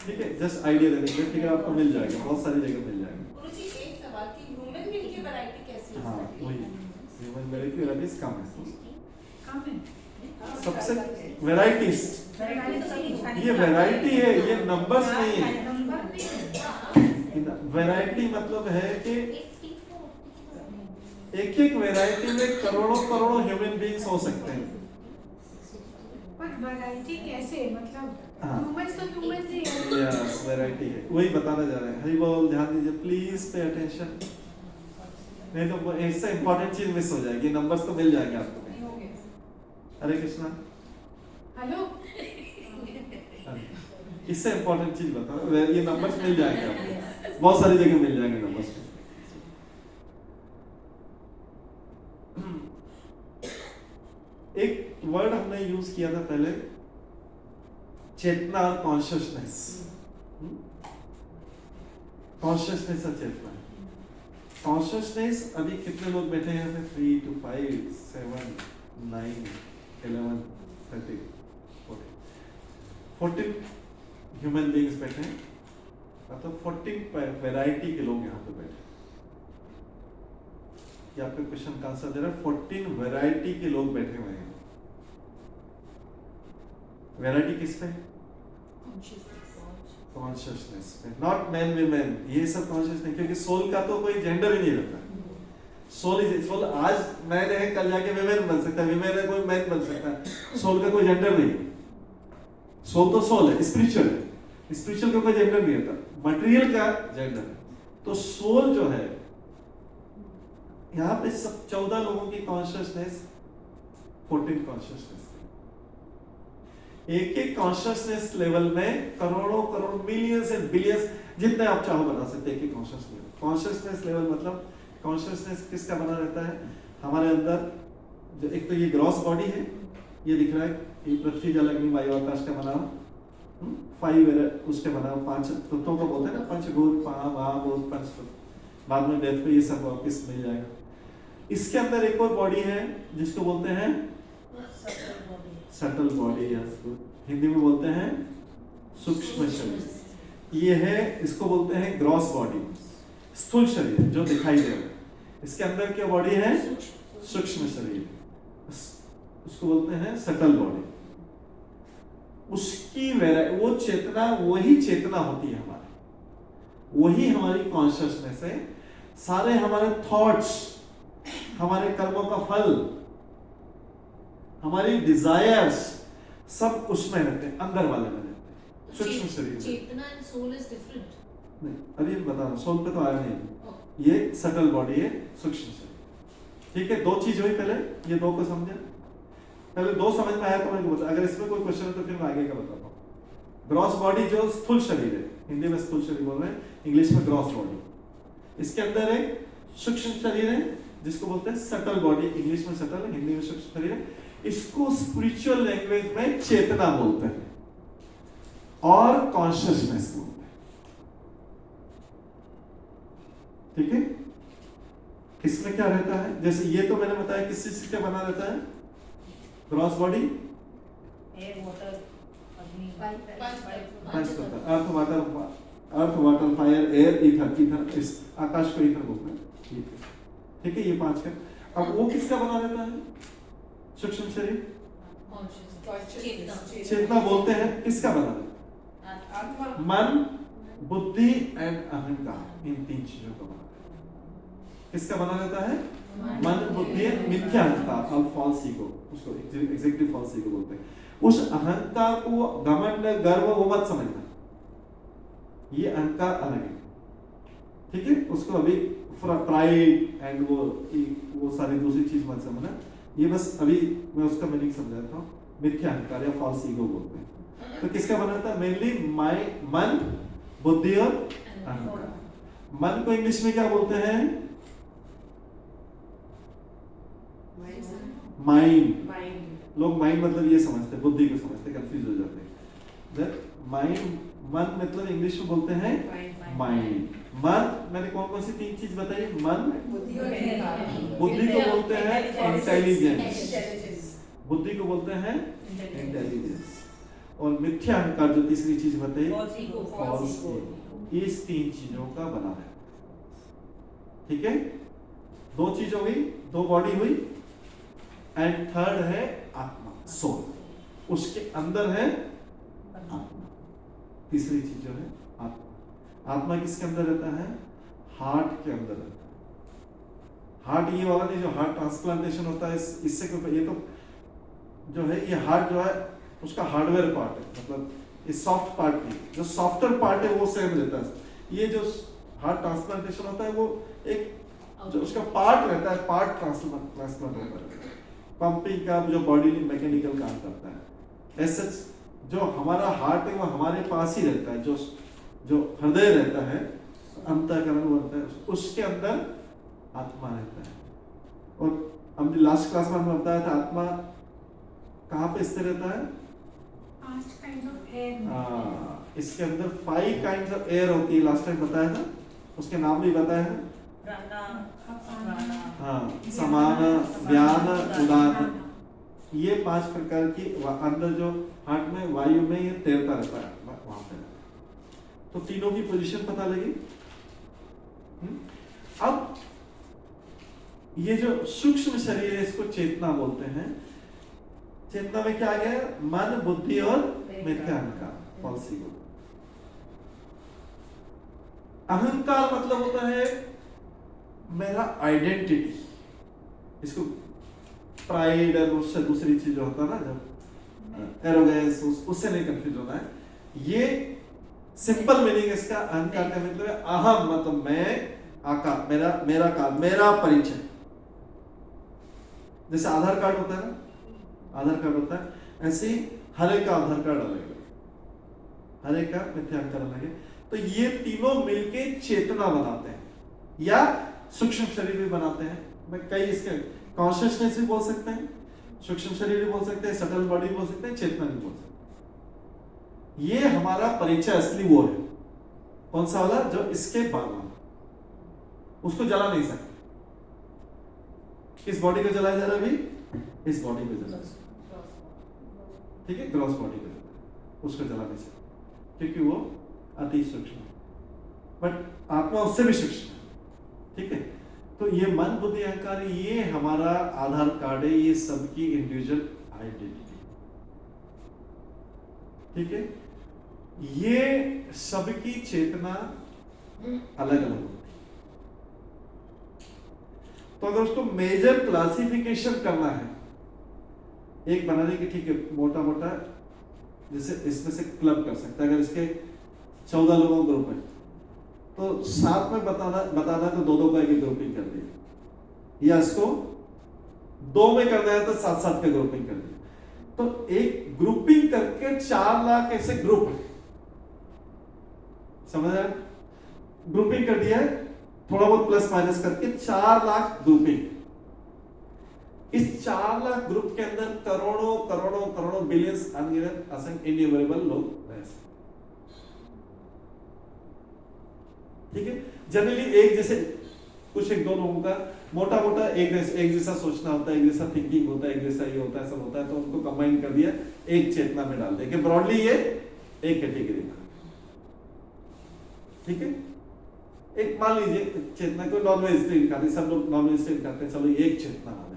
ठीक है, जस्ट आइडिया देने के लिए फिगर आपको मिल जाएगा, बहुत सारी जगह मिल जाएगा. गुरुजी एक सवाल कि ह्यूमन बीइंग की वैरायटी कैसी है? हाँ वही ह्यूमन वैरायटी कम है. कम है. सबसे वैराइटीज, ये वैरायटी है, ये नंबर्स नहीं है. नंबर नहीं है. वैरायटी मतलब है कि एक वैरायटी में करोड़ों ह्यूमन बीइंग्स हो सकते हैं. पर वैरायटी कैसे? मतलब हाँ. ह्यूमंस तो ह्यूमंस ही है. यस, वैरायटी है, वही बताना जा रहे हैं. हरी बोल, ध्यान दीजिए प्लीज, पे अटेंशन. नहीं तो इससे इंपॉर्टेंट चीज मिस हो जाएगी. नंबर्स तो मिल जाएंगे आपको. हरे कृष्णा. हेलो. इससे इंपॉर्टेंट चीज बताओ. ये नंबर्स मिल जाएंगे आपको, बहुत सारी जगह मिल जाएंगे नंबर्स. एक वर्ड हमने यूज किया था पहले, चेतना और कॉन्शियसनेस. कॉन्शियसनेस और चेतना. कॉन्शियसनेस अभी कितने लोग बैठे हैं यहाँ पे? 3 to 5, 7, 9, 11, 13, 14 ह्यूमन बीइंग्स बैठे हैं. मतलब 14 वैरायटी के लोग यहाँ पे बैठे हैं. ये आपका क्वेश्चन का आंसर दे रहा है. 14 वैरायटी के लोग बैठे हुए हैं. वैरायटी किस पे? कॉन्शियसनेस में, नॉट मैन विमेन, ये सब कॉन्शियस नहीं, क्योंकि सोल का तो कोई जेंडर ही नहीं रहता। सोल इज सोल, आज मैन है कल जाके विमेन बन सकता है, विमेन है कोई मैन बन सकता है, सोल का कोई जेंडर नहीं है। सोल तो सोल है, स्पिरिचुअल है, स्पिरिचुअल का कोई जेंडर नहीं होता, मटेरियल का जेंडर है। तो सोल जो है, यहाँ पे सब 14 लोगों की कॉन्शियसनेस 14 कॉन्शियसनेस, एक एक कॉन्शियसनेस लेवल में करोड़ों करोड़ मिलियंस एंड बिलियंस, जितने आप चाहो बना सकते हैं एक कॉन्शियस लेवल। कॉन्शियसनेस लेवल मतलब कॉन्शियसनेस किसका बना रहता है हमारे अंदर, जो एक तो ये ग्रॉस बॉडी है, ये दिख रहा है, ये पृथ्वी जल अग्नि वायु आकाश का बना, 5 उसके बना, 5 तत्वों को बोलते हैं ना, पंचभूत महाभूत पंच, बाद में डेथ पे ये सब वापस मिल जाएगा। इसके अंदर एक और बॉडी है जिसको बोलते हैं सटल बॉडी, हिंदी में बोलते हैं सूक्ष्म शरीर। ये है, इसको बोलते हैं ग्रॉस बॉडी, स्थूल शरीर जो दिखाई दे रहा है। इसके अंदर क्या बॉडी है, सूक्ष्म शरीर, उसको बोलते हैं सटल बॉडी। उसकी वो चेतना, वही चेतना होती है हमारी, वही हमारी कॉन्शियसनेस है। सारे हमारे थॉट्स, हमारे कर्मों का फल, हमारी डिजायर्स सब उसमें रहते हैं, अंदर वाले में रहते हैं, सूक्ष्म शरीर में। चेतना एंड सोल इज डिफरेंट। नहीं, अभी बता रहा हूं, सोल पे तो आया नहीं, ये सटल बॉडी है, सूक्ष्म शरीर। ठीक है, 2 चीज हुई पहले, ये 2 को समझे, पहले 2 समझ में आया तो मैं बता, अगर इसमें कोई क्वेश्चन है तो फिर मैं आगे का बताता हूँ। ग्रॉस बॉडी जो स्थूल शरीर है, हिंदी में स्थूल शरीर बोल रहे हैं, इंग्लिश में ग्रॉस बॉडी। इसके अंदर एक सूक्ष्म शरीर है जिसको बोलते हैं सटल बॉडी, इंग्लिश में सटल है, हिंदी में सूक्ष्म शरीर है। इसको स्पिरिचुअल लैंग्वेज में चेतना बोलते हैं और कॉन्शियसनेस बोलते हैं। ठीक है, इसमें क्या रहता है, जैसे ये तो मैंने बताया किस चीज से बना रहता है, ग्रॉस बॉडी एयर वाटर अग्नि earth water fire air ether, इस आकाश को ईथर बोलते हैं। ठीक है, ये 5 है। अब वो किसका बना रहता है, सूक्ष्म शरीर, चेतना बोलते हैं, किसका बना रहता है, मन बुद्धि एंड अहंकार, इन 3 चीजों का बना रहता है। किसका बना रहता है, मन बुद्धि मिथ्या अहंकार और फॉल्स ईगो, उसको एग्जेक्टिव फॉल्स ईगो बोलते हैं। उस अहंकार को घमंड गर्व वो मत समझना, ये अहंकार अलग है। ठीक है, उसको अभी प्राइड एंड वो सारी दूसरी चीज मत समझना, ये बस अभी मैं उसका मीनिंग समझाता हूँ। मिथ्या अहंकार या फॉल्स ईगो बोलते हैं। तो किसका बना था, मेनली मन बुद्धि और अहंकार। मन को इंग्लिश में क्या बोलते हैं, माइंड। लोग माइंड मतलब ये समझते हैं, बुद्धि को समझते, कंफ्यूज हो जाते हैं। माइंड, मन मतलब इंग्लिश में बोलते हैं माइंड। मन मैंने कौन कौन सी 3 चीज बताई, मन बुद्धि को बोलते हैं इंटेलिजेंस, बुद्धि को बोलते हैं इंटेलिजेंस, और मिथ्या अहंकार जो तीसरी चीज बताई फॉल्स ईगो। इस 3 चीजों का बना है। ठीक है, 2 चीज हो गई, 2 बॉडी हुई, एंड थर्ड है आत्मा, सोल, उसके अंदर है आत्मा। तीसरी चीज जो है आत्मा। आत्मा किसके अंदर रहता है, हार्ट के अंदर रहता है। हार्ट ये वाला नहीं जो हार्ट ट्रांसप्लांटेशन होता है, इससे कोई, ये तो जो है ये हार्ट जो है उसका हार्डवेयर पार्ट है, मतलब ये सॉफ्ट पार्ट नहीं, जो सॉफ्टवेयर पार्ट है वो सेम रहता है। ये जो हार्ट ट्रांसप्लांटेशन होता है वो एक जो उसका पार्ट रहता है, पार्ट ट्रांसप्लांट होता है, पंपिंग का जो बॉडी मैकेनिकल काम करता है। ऐसे जो हमारा हार्ट है वो हमारे पास ही रहता है, जो हृदय रहता है, अंतःकरण होता है, उसके अंदर आत्मा रहता है। और हम लास्ट क्लास में हमने बताया था आत्मा कहाँ पे स्थिर रहता है, 5 काइंड ऑफ एयर। इसके अंदर 5 काइंड्स ऑफ एयर होती है, लास्ट टाइम बताया था, उसके नाम भी बताया है। समान, व्यान, उदान, ये 5 प्रकार की अंदर जो हार्ट में वायु में ये तैरता रहता है वहां पे। तो तीनों की पोजीशन पता लगी। अब ये जो सूक्ष्म शरीर है इसको चेतना बोलते हैं। चेतना में क्या आ गया, मन बुद्धि और मिथ्या अहंकार, फॉल्स ईगो। अहंकार मतलब होता है मेरा आइडेंटिटी, इसको प्राइड और उससे दूसरी चीज जो होता है ना, जब एरोगेंस, उससे नहीं कंफ्यूज होना है। ये सिंपल मीनिंग इसका अहंकार का मतलब है अहम, मतलब मैं, आकार, मेरा परिचय। जैसे आधार कार्ड होता है ना, आधार कार्ड होता है, ऐसे ही हर एक का आधार कार्ड अलग है, हर एक का मिथ्यांकर अलग है। तो ये तीनों मिलके चेतना बनाते हैं, या सूक्ष्म शरीर भी बनाते हैं। मैं कई इसके कॉन्शियसनेस भी बोल सकते हैं, सूक्ष्म शरीर भी बोल सकते हैं, सटल बॉडी भी बोल सकते हैं, चेतना भी बोल सकते हैं। ये हमारा परिचय असली वो है, कौन सा वाला, जो इसके बाद वाला, उसको जला नहीं सकते। किस बॉडी को जलाया जा रहा है अभी, इस बॉडी को जला, ठीक है, ग्रॉस बॉडी को जला, उसको जला नहीं सकते क्योंकि वो अति सूक्ष्म है, बट आत्मा उससे भी सूक्ष्म है, ठीक है। तो ये मन बुद्धि अहंकार, ये हमारा आधार कार्ड है, ये सबकी इंडिविजुअल आइडेंटिटी, ठीक है। ये सबकी चेतना अलग अलग होती है। तो अगर उसको मेजर क्लासिफिकेशन करना है, एक बनाने की, ठीक है, मोटा मोटा, जैसे इसमें से क्लब कर सकते हैं। अगर इसके 14 लोगों का ग्रुप है तो साथ में बताना है तो दो का एक ग्रुपिंग कर दिया, या इसको 2 में करना है तो 7 का ग्रुपिंग कर दिया। तो एक ग्रुपिंग करके 4 लाख ऐसे ग्रुप है, समझ रहे, ग्रुपिंग कर दिया है, थोड़ा बहुत प्लस माइनस करके 4 लाख ग्रुपिंग। इस 4 लाख ग्रुप के अंदर करोड़ों करोड़ों करोड़ों बिलियंस अनगिनत असंख्य इन्यूमरेबल लोग रह सकते, ठीक है। जनरली एक जैसे कुछ एक दो लोगों का मोटा मोटा एक जैसा सोचना होता है, एक जैसा थिंकिंग होता है, एक जैसा ये होता है, सब होता है, तो उनको कंबाइन कर दिया, एक चेतना में डाल दिया कि ब्रॉडली ये एक कैटेगरी में, ठीक है। एक मान लीजिए चेतना को नॉन वेजिटेरियन खाते, सब लोग नॉन वेजिटेरियन खाते हैं, चलो एक चेतना वाले,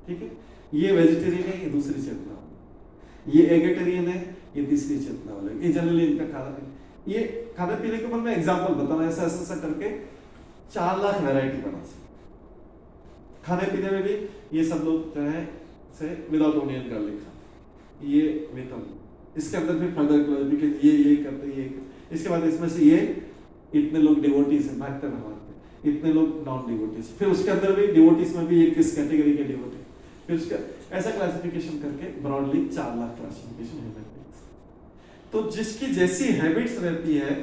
ठीक है। ये वेजिटेरियन है, ये दूसरी चेतना वाले, ये एगेटेरियन है, ये तीसरी चेतना वाले। ये जनरली इनका खाना, ये खाने पीने के ऊपर मैं एग्जांपल बताऊं, ऐसा ऐसा करके 4 लाख वैरायटी बना सकते। खाने पीने में भी ये सब लोग जो है से विदाउट ओनियन गार्लिक खाते, ये विदाउट, इसके अंदर भी फर्दर क्लासिफिकेशन ये करते, ये करते। इसके बाद इसमें से ये इतने लोग डिवोटीज हैं, भक्त हैं भगवान के, इतने लोग नॉन डिवोटीज, फिर उसके अंदर भी डिवोटीज में भी ये किस कैटेगरी के डिवोटी, फिर उसका ऐसा क्लासिफिकेशन करके ब्रॉडली 4 लाख क्लासिफिकेशन है। तो जिसकी जैसी हैबिट्स रहती है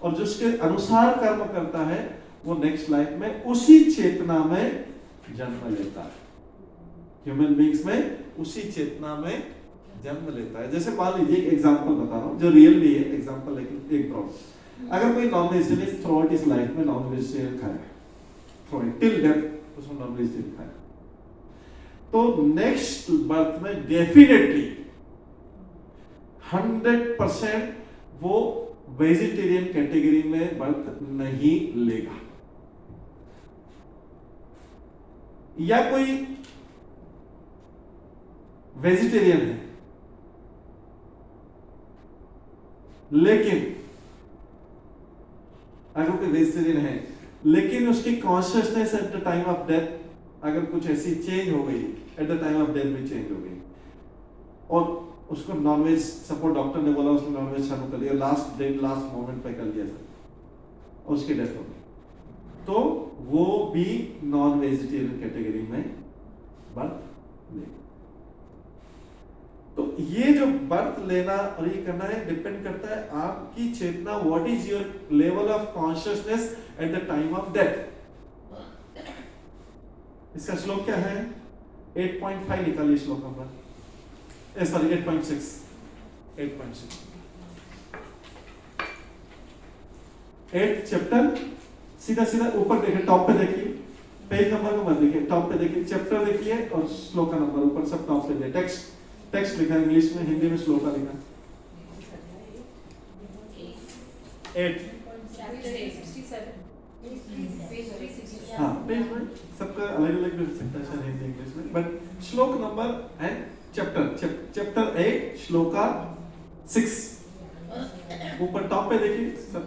और जिसके अनुसार कर्म करता है, वो नेक्स्ट लाइफ में उसी चेतना में जन्म लेता है। ह्यूमन बीइंग्स में उसी चेतना में जन्म लेता है। जैसे मान लीजिए एक एग्जांपल बता रहा हूं जो रियल भी है एग्जांपल, लेकिन एक प्रॉब्लम, अगर कोई नॉन वेजिटेरियन थ्रू आउट इस लाइफ में नॉन वेजिटेरियन खाया, थ्रू टिल डेथ उसमें नॉन वेजिटेरियन खाया, तो नेक्स्ट बर्थ में डेफिनेटली 100% वो वेजिटेरियन कैटेगरी में बर्थ नहीं लेगा। या कोई वेजिटेरियन है लेकिन, अगर कोई वेजिटेरियन है लेकिन उसकी consciousness at the time of death अगर कुछ ऐसी चेंज हो गई, eight the time of death भी चेंज हो गई, और उसको नॉनवेज, सपोज डॉक्टर ने बोला उसने नॉनवेज चालू कर दिया, लास्ट मोमेंट पे कर दिया सर, और उसकी डेथ हो गई, तो वो भी नॉन वेजिटेरियन कैटेगरी में बर्थ लेगा। तो ये जो बर्थ लेना और ये करना है डिपेंड करता है आपकी चेतना, what is your level of consciousness at the time of death. इसका श्लोक क्या है? 8.5 निकालिए श्लोक नंबर, सॉरी 8.6 8 चैप्टर, सीधा सीधा ऊपर देखिए, टॉप पे देखिए, पेज नंबर को मत देखिए, टॉप पे देखिए, चैप्टर देखिए और श्लोक का नंबर ऊपर सब टॉप पे देखिए। टेक्स्ट लिखा है इंग्लिश में, हिंदी में श्लोक लिखा 8। हाँ पेज में सबका अलग अलग मिल सकता है शायद हिंदी इंग्लिश में, बट श्लोक नंबर एंड चैप्टर 8 श्लोका 6 ऊपर टॉप पे देखिए सब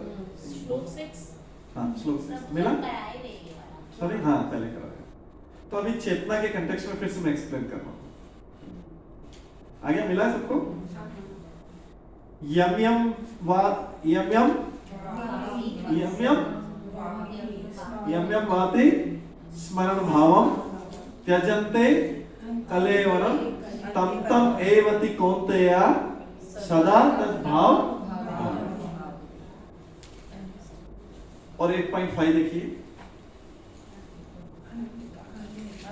श्लोक 6 हाँ श्लोक 6 मिला सभी, हाँ पहले कराया। तो अभी चेतना के कंटेक्स्ट में फिर से मैं एक्सप्लेन कर रहा हूँ। आ गया, मिला सबको? यम यम वात यम यम यम यम यम यम वाति स्मरण भावम त्यजन्ते कलेवरम तम तम एवति कौन्तेय सदा तद्भाव। और 8.5 देखिए,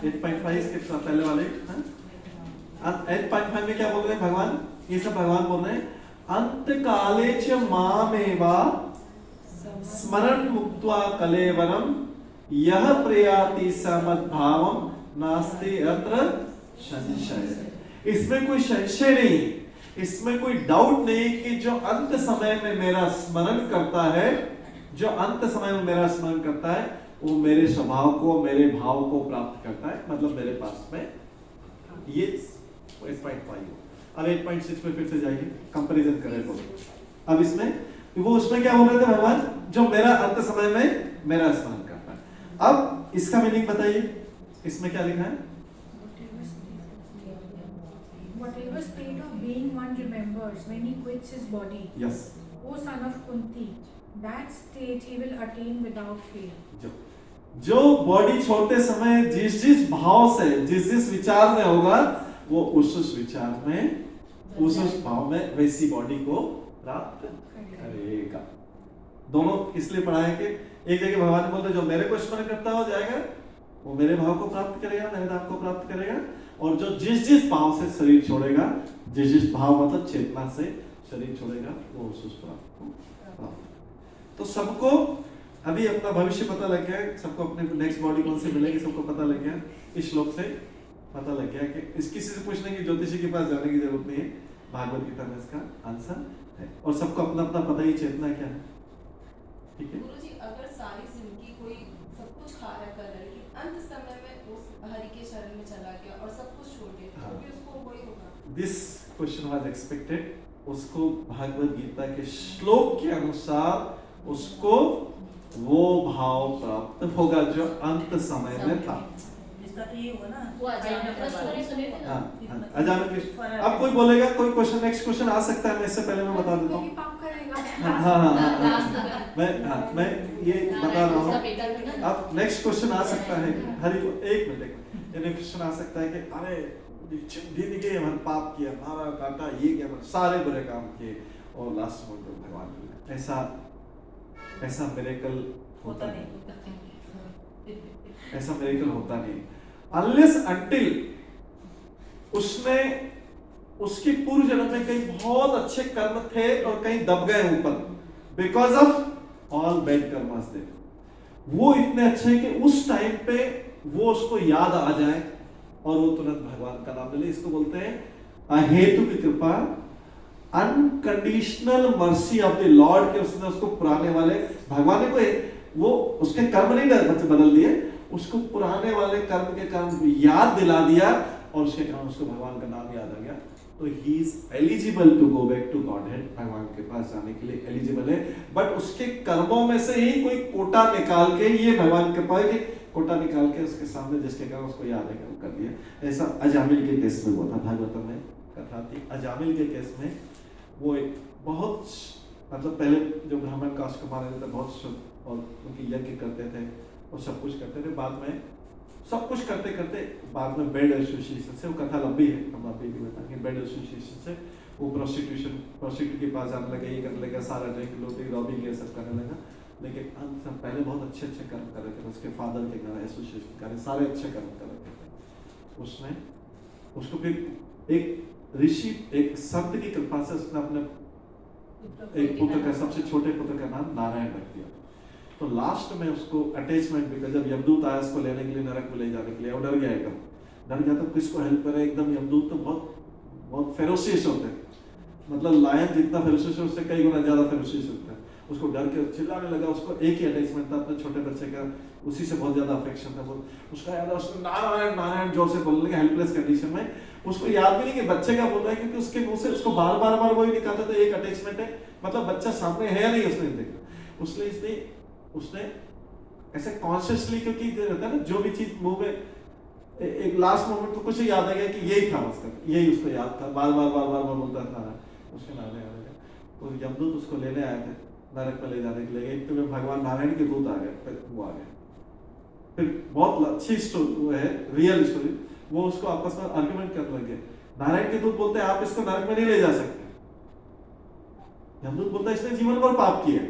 8.5 इसके पहले वाले, 8.5 में क्या बोल रहे हैं भगवान? ये सब भगवान बोल रहे हैं अंत काले च मामेवा स्मरण मुक्त्वा कलेवरम यह प्रयाति समद्भावम नास्ति अत्र संशय। इसमें कोई संशय नहीं, इसमें कोई डाउट नहीं कि जो अंत समय में मेरा स्मरण करता है, जो अंत समय में मेरा स्मरण करता है, वो मेरे स्वभाव को, मेरे भाव को प्राप्त करता है, मतलब मेरे पास में। ये 8.5। अब 8.6 में फिर से जाइए, कंपैरिजन करें तो अब इसमें वो उसमें क्या बोल रहे थे भगवान? जो मेरा अंत समय में मेरा स्मरण करता है। अब इसका मीनिंग बताइए, इसमें क्या लिखा है? Whatever state of being one remembers when he quits his body, yes, O son of Kunti, that state he will attain without fail. जो बॉडी छोड़ते समय जिस जिस भाव से, जिस जिस विचार में होगा, वो उस विचार में, उस भाव में वैसी बॉडी को प्राप्त करेगा। दोनों इसलिए पढ़ाए कि एक जगह भगवान बोलते जो मेरे को स्मरण करता हो जाएगा, वो मेरे भाव को प्राप्त करेगा, मेरे धाम को प्राप्त करेगा। और जो जिस जिस भाव से शरीर छोड़ेगा, जिस जिस भाव मतलब चेतना से शरीर छोड़ेगा, वो उस प्राप्त को प्राप्त। तो सबको अभी अपना भविष्य पता लग गया, सबको अपने नेक्स्ट बॉडी कौन सी मिलेगी सबको पता लग गया। इस श्लोक से पता लग गया कि इस किसी से पूछने की, ज्योतिषी के पास जाने की जरूरत नहीं है, भागवत गीता में इसका आंसर है। और सबको अपना अपना पता ही चेतना क्या है, ठीक है? गुरुजी, अगर सारी जिंदगी कोई सब कुछ खा रहा कर रहा है, लेकिन अंत समय में उस हरि के शरण में चला गया और सब कुछ छोड़ दिया, तो भी उसको वही होगा। This question was expected. उसको भागवत गीता के श्लोक के अनुसार उसको वो भाव प्राप्त होगा जो अंत समय में था। इसका तो ये हुआ ना, वो अजानक बस सुने थे ना। हाँ, अचानक। अब कोई बोलेगा, कोई क्वेश्चन, नेक्स्ट क्वेश्चन आ सकता है, मैं इससे पहले मैं बता देता हूँ। पाप करेगा। मैं ये बता रहा हूँ। अब नेक्स्ट क्वेश्चन आ सकता है, हरि को एक मिनट, ये क्वेश्चन आ सकता है कि अरे जिंदगी हमने पाप किया, मारा काटा, ये किया, सारे बुरे काम किए और लास्ट में तो भगवान मिले। ऐसा मिरेकल होता नहीं, ऐसा मिरेकल होता नहीं अनलेस अंटिल उसने, उसके पूर्व जन्म में कई बहुत अच्छे कर्म थे और कहीं दब गए ऊपर, because of all bad karmas they. वो इतने अच्छे कि उस टाइम पे वो उसको याद आ जाए और वो तुरंत भगवान का नाम ले ले। इसको बोलते हैं अहेतु की कृपा, unconditional mercy of the Lord, के उसने उसको पुराने वाले, भगवान ने कोई वो उसके कर्म नहीं बदल दिए, उसको पुराने वाले कर्म के कर्म याद दिला दिया और उसके कारण उसको भगवान का नाम याद आ गया। तो he is eligible to go back to Godhead, भगवान के पास जाने के लिए एलिजिबल है। बट उसके कर्मों में से ही कोई कोटा निकाल के, ये भगवान के पास कि कोटा निकाल के उसके सामने जिसके कारण उसको याद है वो कर दिया। ऐसा अजामिल के केस में हुआ था, भागवतम में कथा थी। अजामिल के केस में वो एक बहुत, मतलब पहले जो ब्राह्मण कास्ट को माने जाते बहुत शुद्ध और उनकी यज्ञ करते थे और सब कुछ करते थे। बाद में सब कुछ करते करते बाद में बेड एसोसिएशन से, वो कथा लंबी है, हम अभी भी बताएंगे, बेड एसोसिएशन से वो प्रोस्टिट्यूट के पास जाने लगा, ये करने लगा, सारा ड्रिंक लोटी रॉबिंग ये सब करने लगा। लेकिन अंत में पहले बहुत अच्छे अच्छे कर्म कर रहे थे, उसके फादर के घर एसोसिएशन करे, सारे अच्छे कर्म कर रहे थे। उसने उसको फिर एक ऋषि, एक संत की कृपा से उसने अपने एक पुत्र का, सबसे छोटे पुत्र का नाम नारायण रख दिया। तो लास्ट में उसको अटैचमेंट, बिकॉज जब यमदूत आया उसको लेने के लिए, नरक में ले जाने के लिए, वो डर गया एकदम, डर गया। तो किसको हेल्प करे, एकदम यमदूत तो बहुत बहुत फेरोशियस होते हैं, मतलब लायन जितना फेरोशियस है उससे कई गुना ज्यादा फेरोशियस होता है। उसको डर के चिल्लाने लगा, उसको एक ही अटैचमेंट था अपने छोटे बच्चे का, उसी से बहुत ज्यादा अफेक्शन था। वो उसका याद है, उसको नारायण नारायण जोर से बोलने लगे हेल्पलेस कंडीशन में। उसको याद भी नहीं कि बच्चे का बोल रहा है, क्योंकि उसके मुंह से उसको बार बार वही निकालता था, एक अटैचमेंट है, मतलब बच्चा सामने है नहीं, उसने देखा। उसने उसने ऐसे कॉन्शियसली, क्योंकि रहता है ना जो भी चीज मुंह में एक लास्ट मोमेंट तो कुछ याद आ गया कि यही था उसका, यही उसको याद था, बार बार बोलता था उसके नाम याद आ गया। तो यमदूत उसको लेने आए थे नरक में ले जाने के लिए। एक तो भगवान नारायण के दूत आ गए, फिर वो आ गए। फिर बहुत अच्छी स्टोरी वो है, रियल स्टोरी। वो उसको आपस में आर्गुमेंट करने लगे। नारायण के दूत बोलते हैं आप इसको नरक में नहीं ले जा सकते। यमदूत बोलता है इसने जीवन भर पाप किया,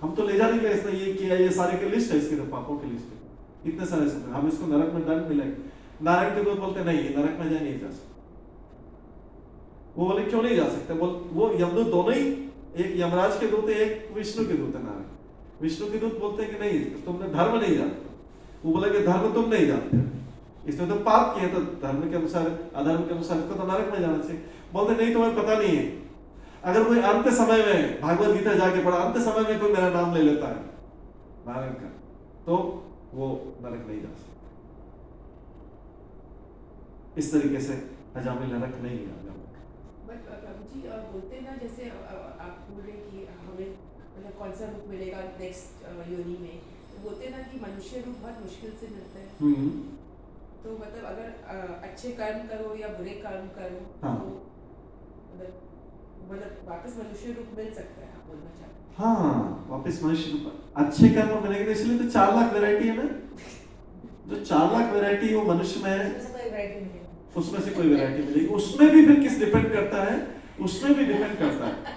हम तो ले जाने के लिए इसने ये किया, ये सारे की लिस्ट है, इसके तो पापों की लिस्ट है, इतने सारे सब, हम इसको नरक में दंड मिलेगा। नारायण के दूत बोलते नहीं, नरक में नहीं जा सकते। वो बोले क्यों नहीं जा सकते? वो यमदूत दोनों ही, एक यमराज के दूत है, एक विष्णु के दूत है। नारायण विष्णु के दूत बोलते हैं कि नहीं, तुमने धर्म नहीं जानते। वो बोला कि धर्म तुम नहीं जानते, इसने तो पाप किया, तो धर्म के अनुसार, अधर्म के अनुसार इसको तो नरक में जाना चाहिए। बोलते नहीं, तुम्हें पता नहीं है, अगर कोई अंत समय में भागवत गीता जाके पढ़ा, अंत समय में कोई मेरा नाम ले लेता है नारायण का, तो वो नरक नहीं जा सकता। इस तरीके से अजामिल नरक नहीं गया। बट प्रभु जी बोलते ना, जैसे आप बोल रहे कि हमें मतलब कौन सा रूप मिलेगा नेक्स्ट योनि में, तो बोलते ना कि मनुष्य रूप बहुत मुश्किल से मिलता है। तो मतलब अगर अच्छे कर्म करो या बुरे कर्म करो, हाँ। तो मतलब वापस मनुष्य रूप मिल सकता है, आप बोलना चाहते हैं? हाँ, वापस मनुष्य रूप अच्छे कर्म मिलेंगे। इसलिए तो 4 लाख वैरायटी है ना, जो 4 लाख वैरायटी वो मनुष्य में है, उसमें से कोई वैरायटी मिलेगी। उसमें भी फिर किस डिपेंड करता है, उसमें भी डिपेंड करता है।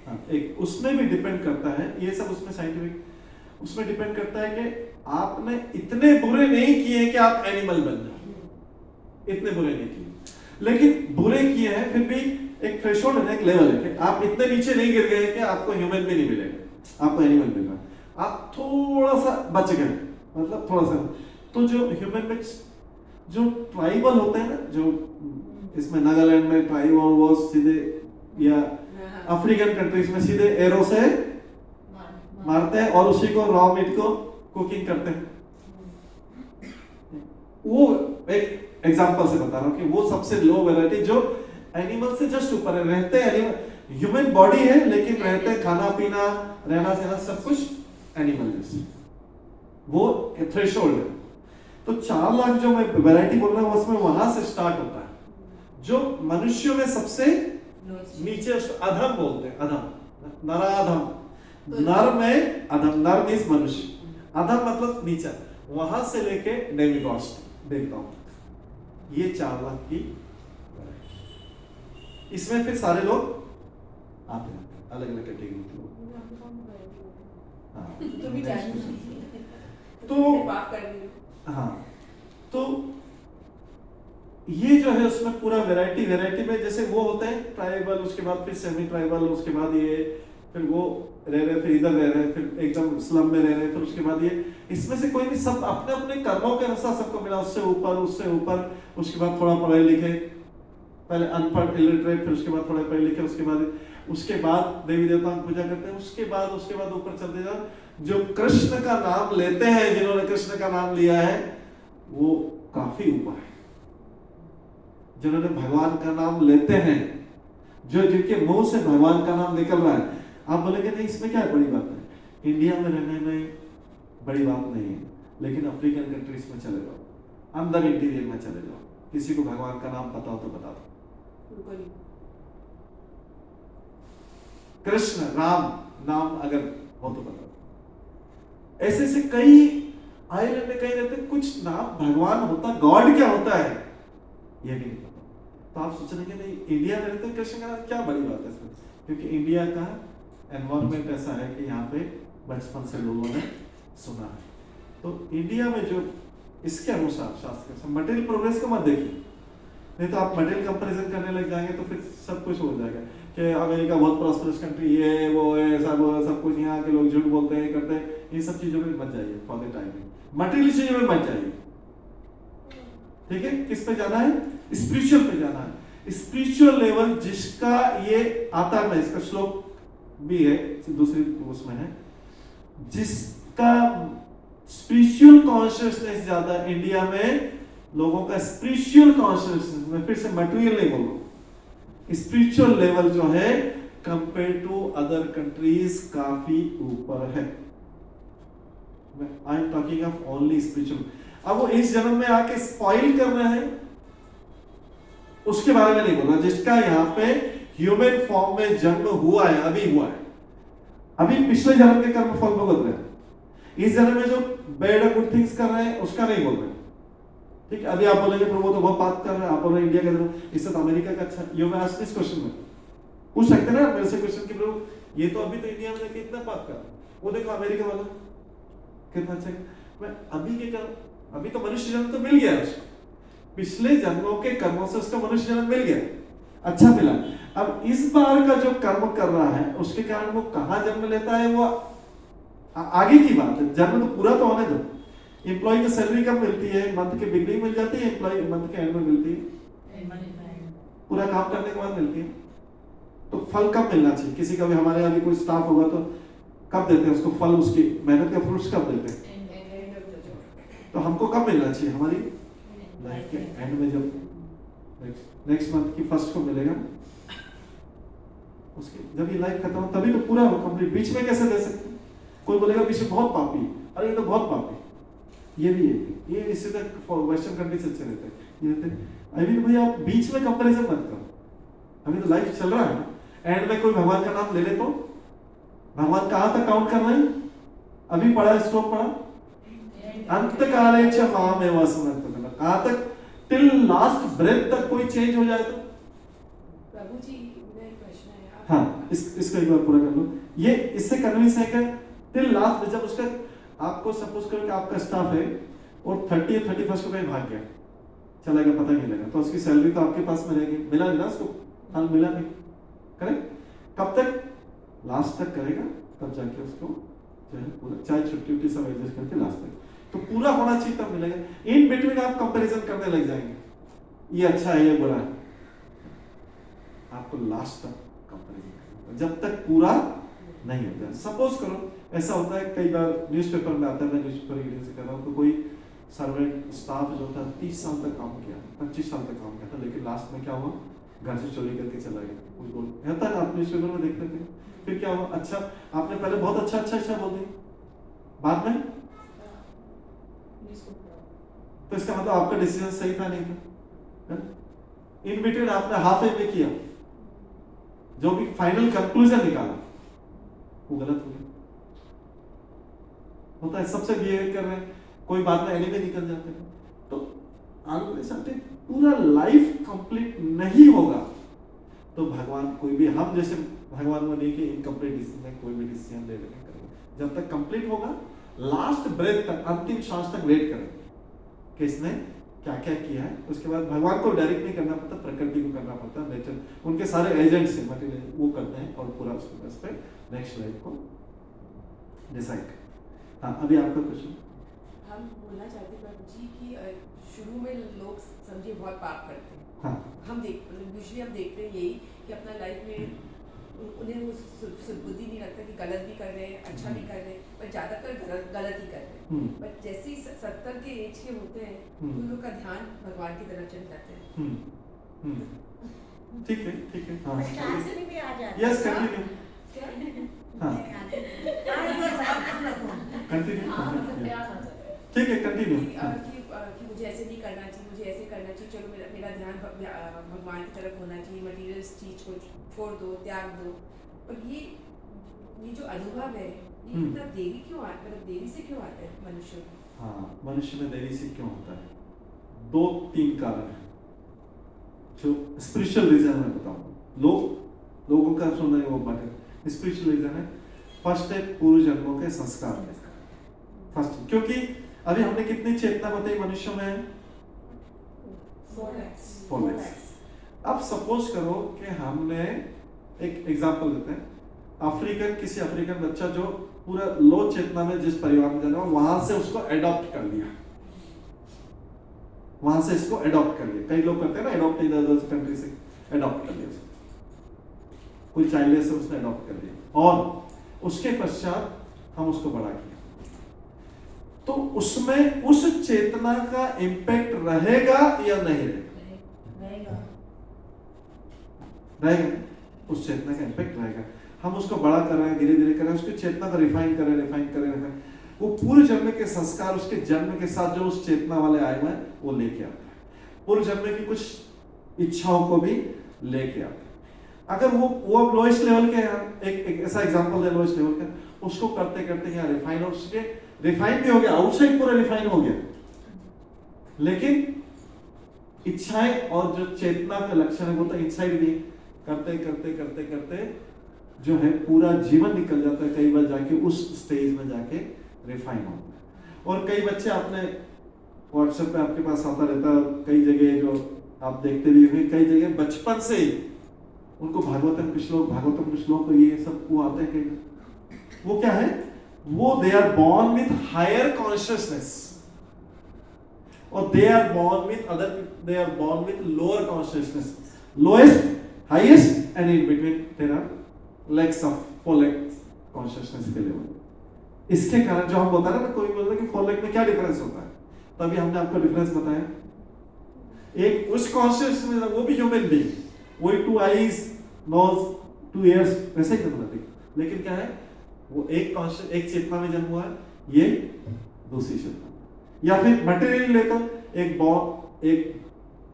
हाँ, एक उसमें भी डिपेंड करता है, ये सब उसमें साइंटिफिक, उसमें डिपेंड करता है कि आपने इतने बुरे नहीं किए कि आप एनिमल बन जाओ, इतने बुरे नहीं किए, लेकिन बुरे किए हैं फिर भी एक थ्रेशोल्ड है, एक लेवल है कि आप इतने नीचे नहीं गिर गए कि आपको ह्यूमन भी नहीं मिलेगा, आपको एनिमल मिलेगा, आप थोड़ा सा बच गए, मतलब थोड़ा सा। तो जो ह्यूमन में जो ट्राइबल होते हैं ना, जो इसमें नागालैंड में ट्राइबल वो सीधे, या अफ्रीकन कंट्रीज में सीधे एरो से मारते हैं और उसी को रॉ मीट को कुकिंग करते हैं। वो एक एग्जांपल से बता रहा हूं कि वो सबसे लो वैरायटी जो एनिमल से जस्ट ऊपर है, रहते हैं एनिमल, ह्यूमन बॉडी है लेकिन रहते हैं, खाना पीना रहना सहना सब कुछ एनिमल जैसे, वो थ्रेशोल्ड है। तो 4 लाख जो मैं वैरायटी बोल रहा हूं उसमें वहां से स्टार्ट होता है। जो मनुष्यों में सबसे नीचे उसको अधम बोलते हैं, अधम, नराधम, नर में अधम, नर मींस मनुष्य, अधम मतलब नीचा, वहां से लेके डेमिगॉड्स, देवताओं, ये 4 लाख की। इसमें फिर सारे लोग आते हैं, अलग अलग कैटेगरी के लोग। तो भी हाँ, तो ये जो है उसमें पूरा वैरायटी में जैसे वो होते हैं ट्राइबल, उसके बाद फिर सेमी ट्राइबल, उसके बाद ये, फिर वो रह रहे, फिर इधर रह रहे, फिर एकदम स्लम में रह रहे, फिर उसके बाद ये, इसमें से कोई भी सब अपने अपने कर्मों के अनुसार सबको मिला, उससे ऊपर, उसके बाद थोड़ा पढ़े लिखे, पहले अनपढ़ इलिटरेट, फिर उसके बाद थोड़े पढ़े लिखे, उसके बाद देवी देवताओं की पूजा करते हैं, उसके बाद ऊपर चलते जाओ। जो कृष्ण का नाम लेते हैं, जिन्होंने कृष्ण का नाम लिया है वो काफी ऊपर है। जिन्होंने भगवान का नाम लेते हैं, जो जिनके मुंह से भगवान का नाम निकल रहा है, आप बोलेंगे नहीं इसमें क्या बड़ी बात है, इंडिया में रहने में बड़ी बात नहीं है, लेकिन अफ्रीकन कंट्रीज में चले जाओ, अंदर इंटीरियर में चले जाओ, किसी को भगवान का नाम पता हो तो बता दो। कृष्ण राम नाम अगर हो तो बता दो। ऐसे ऐसे कई आइलैंड में कहीं रहते, कुछ नाम भगवान होता, गॉड क्या होता है ये भी नहीं पता। तो आप सोच रहे नहीं इंडिया में रहते कृष्ण का क्या बड़ी बात है इसमें, क्योंकि इंडिया का एनवायरनमेंट ऐसा है कि यहाँ पे बचपन से लोगों ने सुना है। तो इंडिया में जो इसके अनुसार शास्त्र मटेरियल प्रोग्रेस को मत देखिए, नहीं तो आप मटेरियल कंपैरिजन करने लग जाएंगे तो फिर सब कुछ हो जाएगा कि अमेरिका बहुत प्रॉस्परस कंट्री है, वो है, सब कुछ, यहाँ के लोग झूठ बोलते हैं, करते हैं, इन सब चीजों में मत जाइए फॉर द टाइमिंग, मटेरियल चीजों में मत जाइए। ठीक है, किस पे जाना है? स्पिरिचुअल पे जाना है। स्पिरिचुअल लेवल जिसका ये आता है, इसका श्लोक भी है दूसरी उसमें है, जिसका स्पिरिचुअल कॉन्शियसनेस ज्यादा, इंडिया में लोगों का स्पिरिचुअल कॉन्शियसनेस, मैं फिर से मटेरियल नहीं बोल रहा हूं, स्पिरिचुअल लेवल जो है कंपेयर टू अदर कंट्रीज काफी ऊपर है। I am talking of only spiritual. अब वो इस जन्म में आके स्पॉइल कर रहे हैं उसके बारे में नहीं बोल रहा, जिसका यहाँ पे ह्यूमन फॉर्म में जन्म हुआ है, अभी हुआ है, अभी पिछले जन्म के कर्म फल भुगत रहे हैं। इस जन्म में जो बैड और गुड थिंग्स कर रहे हैं उसका नहीं बोल रहे। ठीक है, अभी आप बोलेंगे प्रभु तो बहुत बात कर रहे हैं, आप बोल रहे हैं इंडिया का जन्म, इससे तो अमेरिका का अच्छा। यू मैं आस्क दिस क्वेश्चन में पूछ सकते हैं ना मेरे से क्वेश्चन कि प्रभु ये तो अभी तो इंडिया में जाके इतना पाप कर रहा है, वो देखो अमेरिका वाला कितना अच्छा है। मैं अभी के कर्म, अभी तो मनुष्य जन्म तो मिल गया उसको, पिछले जन्मों के कर्मों से उसका मनुष्य जन्म मिल गया, अच्छा मिला। अब इस बार का जो कर्म कर रहा है उसके कारण वो कहां जन्म लेता है वो आगे की बात है। जन्म तो पूरा तो होने दो। एम्प्लॉय की सैलरी कब मिलती है? मंथ के बिगनिंग मिल जाती है, एम्प्लॉय मंथ के एंड में मिलती है, पूरा काम करने के बाद मिलती है। तो फल कब मिलना चाहिए? किसी का भी हमारे यहाँ भी कोई स्टाफ होगा तो कब देते हैं उसको फल, उसकी मेहनत का फ्रूट्स कब देते हैं? तो हमको कब मिलना चाहिए? हमारी लाइफ के एंड में, जब नेक्स्ट मंथ की फर्स्ट को मिलेगा उसकी, जब ये लाइफ खत्म हो तभी तो पूरा हो कंप्लीट। बीच में कैसे दे सकते? कोई बोलेगा बीच में बहुत पापी, अरे ये तो बहुत पापी, ये भी है, ये इससे तक वेस्टर्न कंट्री से अच्छे रहते हैं, ये रहते हैं। अभी तो भैया आप बीच में कंपैरिजन मत करो, अभी तो लाइफ चल रहा है ना। एंड में कोई भगवान का नाम ले ले तो भगवान कहां तक काउंट कर रहे हैं? अभी पढ़ा स्टॉप पढ़ा, अंत काले च मामेव समर्थन, कहां तक? टिल लास्ट ब्रेथ तक कोई चेंज हो जाए तो। प्रभु जी मेरा एक प्रश्न है आप, हाँ, इसको एक बार पूरा कर लो। ये इससे कन्विंस है कि टिल लास्ट, जब उसका आपको सपोज करो कि आपका स्टाफ है और 30 31 को कहीं भाग गया, चला गया, पता नहीं लगा, तो उसकी सैलरी तो आपके पास में रहेगी, मिला नहीं ना उसको, हाल मिला नहीं, करेक्ट? कब तक? लास्ट तक करेगा, तब जाके उसको जो है पूरा, चाहे छुट्टी सब एडजस्ट करके लास्ट तक तो पूरा होना चाहिए, तब मिलेगा। इन बिटवीन आप कंपैरिजन करने लग जाएंगे, ये अच्छा है ये बुरा है, आपको लास्ट तक कंपैरिजन करना जब तक पूरा नहीं होता। सपोज करो ऐसा होता है, कई बार न्यूज़पेपर में आता है, मैं न्यूज़पेपर रीडिंग से कर रहा हूँ, तो कोई सर्वेंट स्टाफ जो था 30 साल तक काम किया, 25 साल तक काम किया था, लेकिन लास्ट में क्या हुआ? घर से चोरी करके चला गया, कुछ बोल रहता है, आप न्यूज़पेपर में देखते थे। फिर क्या हुआ? अच्छा, आपने पहले बहुत अच्छा बोल दिया, बाद में तो इसका मतलब आपका डिसीजन सही था नहीं था? इन बिटवीन आपने हाफ में किया, जो भी फाइनल कंक्लूजन निकाला वो गलत हो गया। होता है, सबसे बिहेवियर कर रहे हैं, कोई बात में एनी में निकल जाते हैं, तो आगे समझते पूरा लाइफ कंप्लीट नहीं होगा तो भगवान कोई भी, हम जैसे भगवान को नहीं कि इनकम्प्लीट डिसीजन में कोई भी डिसीजन ले लेंगे करेंगे। जब तक कंप्लीट होगा, लास्ट ब्रेथ तक, अंतिम श्वास तक वेट करेंगे कि इसने क्या क्या किया है। उसके बाद भगवान को डायरेक्ट नहीं करना पड़ता, प्रकृति को करना पड़ता है, नेचर, उनके सारे एजेंट्स हैं मटेरियल, वो करते हैं और पूरा उसके बस पे नेक्स्ट लाइफ को डिसाइड। हाँ, अभी आपका क्वेश्चन। हम बोलना चाहते प्रभु जी कि शुरू में लोग समझिए बहुत पाप करते हैं, हाँ, हम यूजुअली हम देखते हैं यही कि अपना लाइफ में उन्हें वो सुबुद्धि नहीं लगता कि गलत भी कर रहे हैं, अच्छा भी कर रहे हैं, पर ज़्यादातर गलत ही कर रहे हैं। पर जैसे ही 70 के एज के होते हैं तो उन लोग का ध्यान भगवान की तरफ चल जाते हैं। ठीक है, ठीक है, हाँ, शास्त्र भी आ जाता है। यस, कंटिन्यू, हाँ, कंटिन्यू, ठीक है, कंटिन्यू। कि मुझे ऐसे नहीं करना चाहिए, मुझे ऐसे करना चाहिए, चलो मेरा ध्यान भगवान की तरफ होना चाहिए, मटीरियल्स चीज को छोड़ दो, त्याग दो। और ये जो अनुभव है ये इतना देरी क्यों आता, मतलब देरी से क्यों आता है मनुष्य को? हाँ, मनुष्य में देरी से क्यों होता है? 2-3 कारण है जो स्पिरिचुअल रीजन में बताऊंगा। लोगों का सुनना है वो बात, स्पिरिचुअल रीजन है। फर्स्ट है पूर्व जन्मों के संस्कार, फर्स्ट, क्योंकि अभी हमने कितनी चेतना बताई मनुष्यों में? 4 lakhs। अब सपोज करो कि हमने एक एग्जांपल देते हैं, किसी अफ्रीकन बच्चा जो पूरा लो चेतना में जिस परिवार में जाना, वहां से उसको एडॉप्ट कर लिया, वहां से इसको एडॉप्ट कर लिया। कई लोग करते हैं ना एडॉप्ट, इधर कंट्री से एडॉप्ट कर लिया, कोई चाइल्ड से उसने एडॉप्ट कर लिया, और उसके पश्चात हम उसको बड़ा किया, तो उसमें उस चेतना का इम्पैक्ट रहेगा या नहीं रहेगा? रहेगा। उस चेतना का इम्पैक्ट रहेगा। हम उसको बड़ा कर रहे हैं, धीरे धीरे कर रहे हैं, उसकी चेतना को रिफाइन कर रहे हैं, वो पूर्व जन्म के संस्कार उसके जन्म के साथ जो उस चेतना वाले आए हुए हैं वो लेके आते हैं, पूर्व जन्म की कुछ इच्छाओं को भी लेके आते हैं। अगर वो अब लोएस्ट लेवल के हैं, एक ऐसा एग्जांपल है लोएस्ट लेवल का, उसको करते करते यहाँ रिफाइन, और उसके रिफाइन भी हो गया, आउटसाइड पूरा रिफाइन हो गया, लेकिन इच्छाएं और जो चेतना का लक्षण है वो तो इनसाइड भी करते करते करते करते जो है पूरा जीवन निकल जाता है, कई बार जाके उस स्टेज में जाके रिफाइन होता है। और कई बच्चे आपने व्हाट्सएप पे आपके पास आता रहता है, कई जगह जो आप देखते भी होंगे, कई जगह बचपन से ही उनको भागवतम के श्लोक ये सब वो आते हैं कई, वो क्या है, वो they are born with higher consciousness और they are born with lower consciousness, lowest, highest and in between there are legs of 4 legs consciousness के लेवल। इसके कारण जो हम बता रहे हैं ना, कोई बोलता है कि 4 लेग में क्या डिफरेंस होता है, तभी हमने आपको डिफरेंस बताया। एक उस कॉन्शियसनेस में वो भी ह्यूमन बीइंग, वही 2 आईज, नोज, 2 ईयर्स वैसे ही जन्म लेते, लेकिन क्या है वो एक चेतना में जन्म हुआ है, ये दूसरी चेतना। या फिर मटेरियल लेकर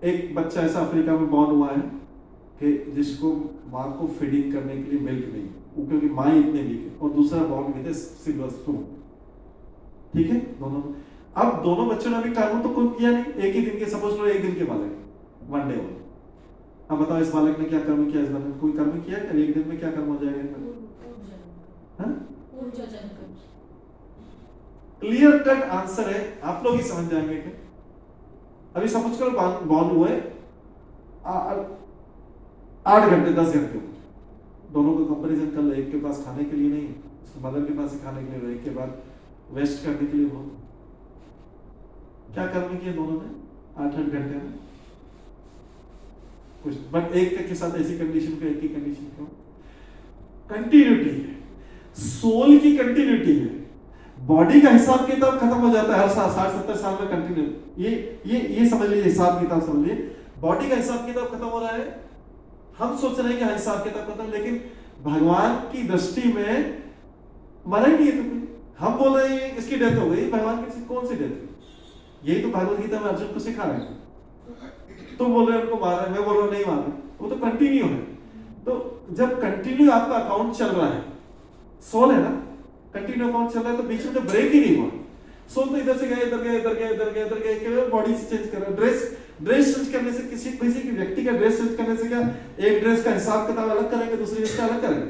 एक बच्चा ऐसा अफ्रीका में बॉर्न हुआ है कि जिसको माँ को फीडिंग करने के लिए मिल्क नहीं, वो क्योंकि माँ इतने वीक है, और दूसरा बॉर्न हुए थे सिल्वर स्पून, ठीक है दोनों। अब दोनों बच्चों ने अभी कर्म तो कोई किया नहीं, एक ही दिन के, सपोज लो एक दिन के बालक, 1 डे ओल्ड। अब बताओ इस बालक ने क्या कर्म किया, इस बालक ने कोई कर्म किया क्या, एक दिन में क्या कर्म हो जाएगा? क्लियर कट आंसर है, आप लोग ही समझ जाएंगे कि अभी समझ कर बॉर्न हुए 8 घंटे 10 घंटे, दोनों को कंपैरिजन कर लो, एक के पास खाने के लिए नहीं, उसकी मदर के पास खाने के लिए, एक के बाद वेस्ट करने के लिए वो क्या कर्म किए दोनों ने 8-8 घंटे में कुछ, बट एक के साथ ऐसी कंडीशन पे, एक ही कंडीशन क्यों? कंटिन्यूटी है, सोल की कंटिन्यूटी है। बॉडी का हिसाब किताब खत्म हो जाता है हर साल 60-70 साल में कंटिन्यू, ये समझ लीजिए, हिसाब किताब समझ लीजिए, बॉडी का हिसाब किताब खत्म हो रहा है, हम सोच रहे हैं कि हिसाब किताब खत्म, लेकिन भगवान की दृष्टि में मरेंगे ये तो, हम बोल रहे हैं इसकी डेथ हो गई, भगवान की कौन सी डेथ? यही तो भगवत गीता में अर्जुन को सिखा रहे हैं, तुम बोल रहे हो उनको मार रहे, मैं बोल रहा हूँ नहीं मार, वो तो कंटिन्यू है। तो जब कंटिन्यू आपका अकाउंट चल रहा है, सोल है ना, कंटिन्यू अकाउंट चल रहा है, तो बीच में तो ब्रेक ही नहीं हुआ, सोल तो इधर से गया, इधर गया, इधर गया, इधर गया, इधर गया, केवल बॉडी से चेंज कर रहा है। ड्रेस चेंज करने से, किसी की व्यक्ति का ड्रेस चेंज करने से क्या एक ड्रेस का हिसाब किताब अलग करेंगे, दूसरी ड्रेस का अलग करेंगे?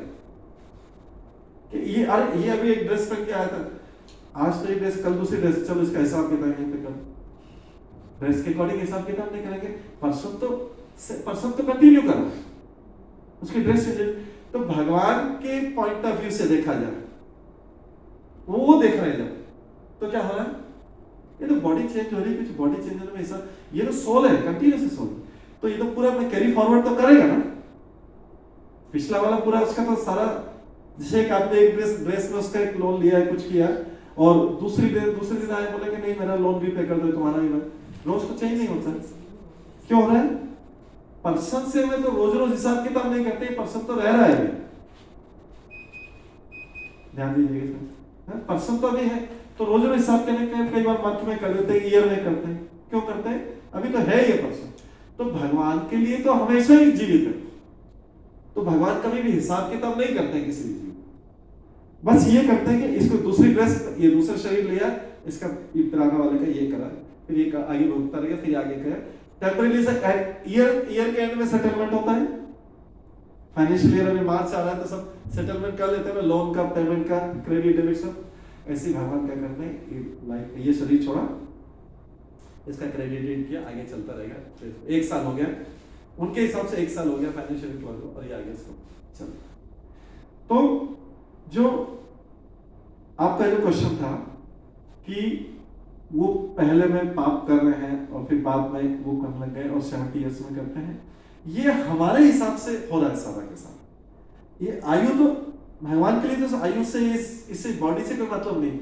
ये अभी एक ड्रेस पहन के आया था, आज तो ये ड्रेस, कल दूसरी ड्रेस, चलो इसका हिसाब किताब यहीं पे कर, ड्रेस के अकॉर्डिंग हिसाब किताब नहीं करेंगे, परसों तो कंटिन्यू कर रहा है, उसकी ड्रेस चेंज। तो भगवान के पॉइंट ऑफ व्यू से देखा जाए, वो देख रहे हैं जब, तो क्या हो रहा है, ये तो बॉडी चेंज हो रही है, कुछ बॉडी चेंज होने में ऐसा, ये तो सोल है, कंटिन्यूस सोल, तो ये तो पूरा मैं कैरी फॉरवर्ड तो करेगा ना, पिछला वाला पूरा उसका तो सारा, जैसे एक आपने एक ड्रेस में उसका एक लोन लिया है, कुछ किया, और दूसरे दिन आए बोले कि नहीं मेरा लोन भी पे कर दो, तुम्हारा भी रोज तो चेंज नहीं होता, क्यों हो रहा है? पर्सन से में तो रोज हिसाब किताब नहीं करते, पर्सन तो रह रहा है, ध्यान दीजिएगा, पर्सन तो अभी है, तो रोज हिसाब करने के कई बार मंथ में कर देते हैं, ईयर में करते हैं, क्यों करते हैं? अभी तो है ये पर्सन, तो भगवान के लिए तो हमेशा ही जीवित है, तो भगवान कभी भी हिसाब किताब नहीं करते हैं किसी भी जीव, बस ये करते हैं कि इसको दूसरी ड्रेस, ये दूसरा शरीर लिया, इसका पुराना वाले का ये करा, फिर ये आगे भुगता रहेगा, फिर आगे करा, टेम्परेरी से ईयर के एंड में सेटलमेंट होता है, फाइनेंशियल ईयर में मार्च आ रहा है तो सब सेटलमेंट कर लेते हैं, लोन का, पेमेंट का, क्रेडिट डेबिट सब। ऐसे ही भगवान क्या करते हैं, लाइफ ये शरीर छोड़ा, इसका क्रेडिट किया, आगे चलता रहेगा, 1 साल हो गया, उनके हिसाब से 1 साल हो गया फाइनेंशियल ईयर को, और ये आगे इसको चल। तो जो आपका जो क्वेश्चन था कि वो पहले में पाप कर रहे हैं और फिर बाद में वो करने लग गए और 70 इयर्स में करते हैं, ये हमारे हिसाब से हो रहा है सारा के साथ। ये आयु तो भगवान के लिए तो आयु से इससे बॉडी से कोई मतलब नहीं,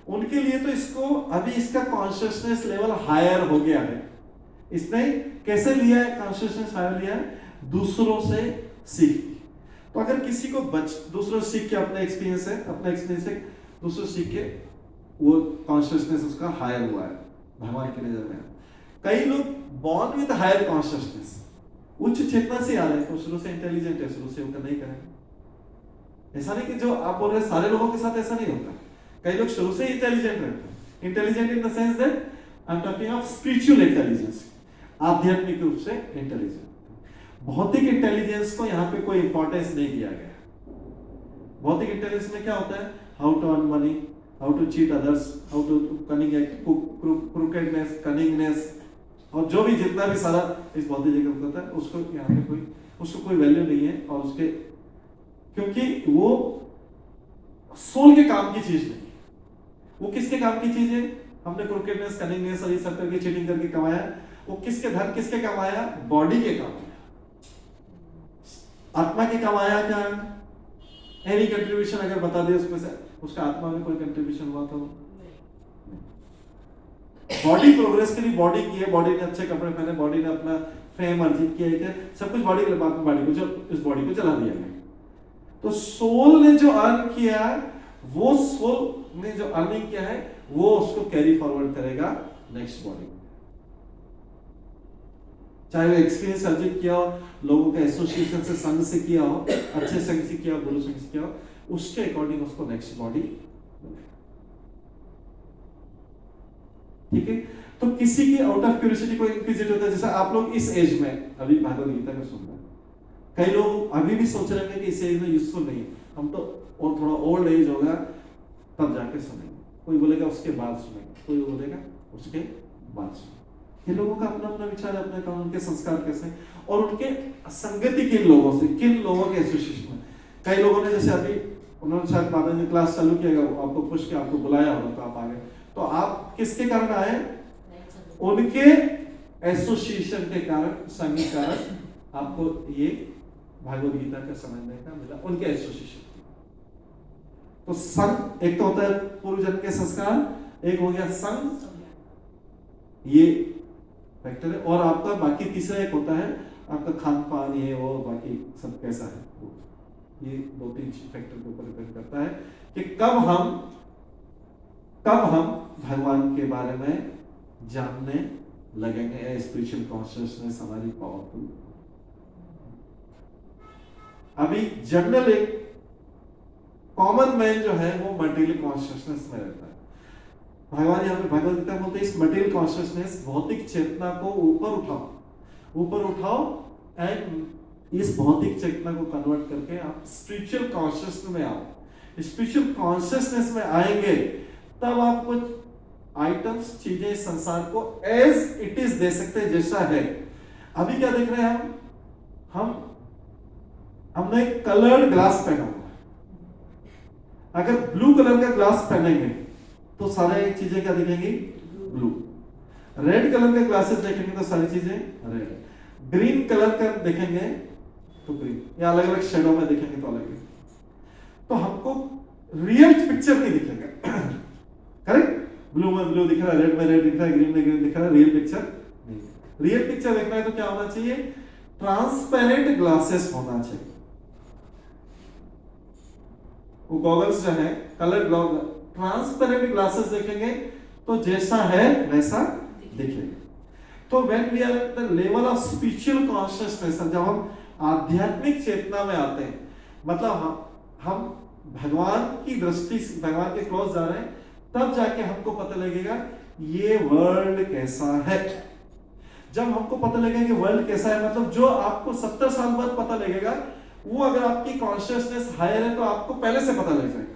उनके लिए तो इसको अभी इसका कॉन्शियसनेस लेवल हायर हो गया है। इसने कैसे लिया है कॉन्शियसनेस हायर लिया है? दूसरों से सीख। तो अगर किसी को दूसरों से सीख के अपना एक्सपीरियंस से दूसरों से सीख के वो कॉन्शियसनेस उसका हायर हुआ है भगवान की नजर में। कई लोग बॉर्न विद हायर कॉन्शियसनेस, उच्च चेतना से आ रहे हैं, तो शुरू से इंटेलिजेंट है, शुरू से उनका नहीं करेंगे। ऐसा नहीं कि जो आप बोल रहे हैं सारे लोगों के साथ ऐसा नहीं होता, कई लोग शुरू से इंटेलिजेंट रहते हैं। Intelligent in the sense that I am talking of spiritual intelligence, आध्यात्मिक रूप से इंटेलिजेंट। भौतिक इंटेलिजेंस को यहाँ पे कोई इंपॉर्टेंस नहीं दिया गया। भौतिक इंटेलिजेंस में क्या होता है? How to earn money, how to cheat others, how to cunning, crookedness, cunningness, और जो भी जितना भी सारा इस भौतिक जगत में होता है, उसको यहाँ पे उसको कोई वैल्यू नहीं है। और उसके क्योंकि वो सोल के काम की चीज नहीं, वो किसके काम की चीज है? हमने क्रूकेडनेस, कनिंगनेस और ये सब करके चीटिंग करके कमाया, वो किसके धन किसके कमाया? बॉडी के कमाया। आत्मा के कमाया क्या? एनी कंट्रीब्यूशन अगर बता दे उसमें से उसका आत्मा में कोई कंट्रीब्यूशन हुआ तो? बॉडी प्रोग्रेस के लिए बॉडी की है, बॉडी ने अच्छे कपड़े पहने, बॉडी ने अपना फेम अर्जित किया है, सब कुछ बॉडी के बाद में बॉडी को इस बॉडी को चला दिया है। तो सोल ने जो अर्न किया, वो सोल ने जो अर्निंग किया है, वो उसको कैरी फॉरवर्ड करेगा नेक्स्ट बॉडी में। चाहे वो एक्सपीरियंस अर्जित किया हो, लोगों के एसोसिएशन से, संघ से किया हो, अच्छे संघ से किया हो, गुरु संघ से किया हो, उसके अकॉर्डिंग उसको नेक्स्ट बॉडी। ठीक है, तो किसी की आउट ऑफ क्यूरियोसिटी कोई इंक्विजिट होता है, जैसे आप लोग इस एज में अभी भागवत गीता का सुन रहे हैं, कई लोग अभी भी सोच रहे हैं कि इस एज में यूजफुल नहीं है, हम तो और थोड़ा ओल्ड एज होगा तब जाके सुनेंगे। कोई बोलेगा उसके बाद सुनेंगे, कोई बोलेगा उसके बाद सुनेंगे। ये लोगों का अपना अपना विचार है, अपने काम, उनके संस्कार कैसे और उनके संगति किन लोगों से, किन लोगों के एसोसिएशन में। कई लोगों ने जैसे अभी उन्होंने शायद माता जी क्लास चालू किया, आपको पुश के आपको बुलाया होगा तो आप आ गए, तो आप किसके कारण आए? उनके एसोसिएशन के कारण, संघ के कारण आपको ये भागवत गीता का समझने का मिला, उनके एसोसिएशन। तो संघ एक तो होता है पूर्व जन्म के संस्कार, एक हो गया संघ, ये फैक्टर है, और आपका बाकी तीसरा एक होता है आपका खान पान, ये वो बाकी सब कैसा है, ये दो तीन फैक्टर के ऊपर डिपेंड करता है कि कब हम भगवान के बारे में जानने लगेंगे, स्पिरिचुअल कॉन्शियसनेस हमारी पावरफुल। अभी जनरल एक कॉमन मैन जो है वो मटेरियल कॉन्शियसनेस में रहता है। भगवान यहाँ पे भगवद गीता बोलते हैं इस मटेरियल कॉन्शियसनेस, भौतिक चेतना को ऊपर उठाओ एंड इस भौतिक चेतना को कन्वर्ट करके आप स्पिरिचुअल कॉन्शियसनेस में आओ। स्पिरिचुअल कॉन्शियसनेस में आएंगे तब आप कुछ आइटम्स, चीजें संसार को एज इट इज दे सकते हैं, जैसा है। अभी क्या देख रहे हैं हमने कलर्ड ग्लास पहना हुआ। अगर ब्लू कलर का ग्लास पहनेंगे तो सारे चीजें क्या दिखेंगी? ब्लू। रेड कलर के ग्लासेस देखेंगे तो सारी चीजें रेड। ग्रीन कलर का देखेंगे तो ग्रीन, या अलग अलग शेडो में देखेंगे तो अलग। तो हमको रियल पिक्चर नहीं दिखेगा। करेक्ट? ब्लू में ब्लू दिख रहा है, रेड में रेड दिख रहा है, ग्रीन में ग्रीन दिख रहा है, रियल पिक्चर नहीं। रियल पिक्चर देखना है तो क्या होना चाहिए? ट्रांसपेरेंट ग्लासेस होना चाहिए। वो गॉगल्स जो है कलर ग्लास, ट्रांसपेरेंट ग्लासेस देखेंगे तो जैसा है वैसा दिखेगा। तो when we are at the level of spiritual consciousness, जब हम आध्यात्मिक चेतना में आते हैं, मतलब हम भगवान की दृष्टि से भगवान के क्लोज जा रहे हैं, तब जाके हमको पता लगेगा ये वर्ल्ड कैसा है। जब हमको पता लगेगा कि वर्ल्ड कैसा है, मतलब जो आपको 70 साल बाद पता लगेगा, वो अगर आपकी कॉन्शियसनेस हायर है तो आपको पहले से पता लग जाएगा।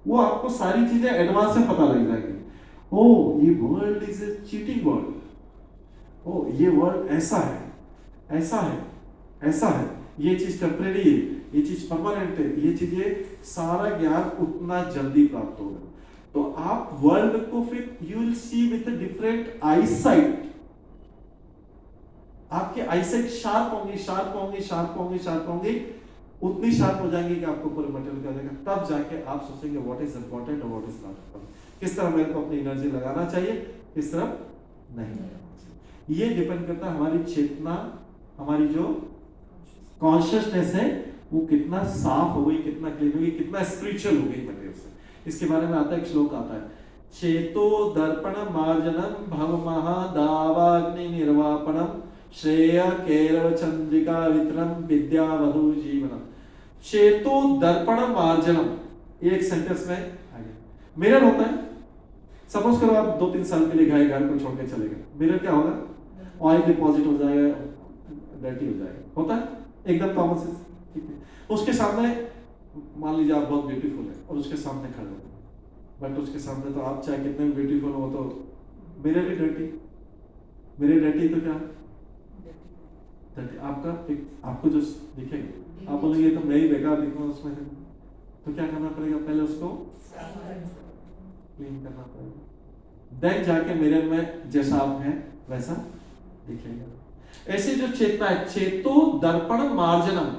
वो आपको सारी चीजें एडवांस से पता लग जाएगी। ओ ये world is a cheating world, ओ ये वर्ल्ड ऐसा है, ऐसा है, ऐसा है, ये चीज टेम्परेरी है, ये चीज परमानेंट है, ये चीजें, सारा ज्ञान उतना जल्दी प्राप्त होगा। तो आप वर्ल्ड को फिर you will see with different eyesight. आपकी आईसाइट शार्प होंगी, शार्प होंगी, शार्प होंगी, शार्प होंगी, उतनी शार्प हो जाएंगी कि आपको पूरे मटेरियल कर देगा। तब जाके आप सोचेंगे व्हाट इज इंपॉर्टेंट और व्हाट इज नॉट इंपॉर्टेंट, किस तरह मेरे को अपनी एनर्जी लगाना चाहिए, किस तरह नहीं लगाना चाहिए। ये डिपेंड करता है हमारी चेतना, हमारी जो कॉन्शियसनेस है वो कितना साफ हो गई, कितना क्लीन हो गई, कितना स्पिरिचुअल हो गई मटेरियल से। इसके बारे में आता है, एक श्लोक आता है, चेतो दर्पण मार्जनम भव महादावाग्नि निर्वापणम श्रेय केरव चंद्रिका वितरम विद्या वधु जीवनम। चेतो दर्पण मार्जनम, एक सेंटेंस में आगे मिरर होता है। सपोज करो आप 2-3 साल के लिए गए, घर को छोड़ के चले गए, मिरर क्या होगा, ऑयल डिपॉजिट हो जाएगा, डर्टी हो जाएगा, होता है एकदम कॉमन सेंस, ठीक है। उसके सामने मान लीजिए आप बहुत ब्यूटीफुल है और उसके सामने खड़े हो, बट उसके सामने तो आप चाहे कितने भी ब्यूटीफुल हो तो मिरर भी डर्टी, मिरर डर्टी तो क्या डर्टी, आपका एक आपको जो दिखेगा आप बोलेंगे तो मैं ही बेकार दिखूंगा उसमें, तो क्या करना पड़ेगा, पहले उसको क्लीन करना पड़ेगा, देन जाके मिरर में जैसा आप हैं वैसा दिखेगा। ऐसे जो चेतना है, चेतो दर्पण मार्जनम,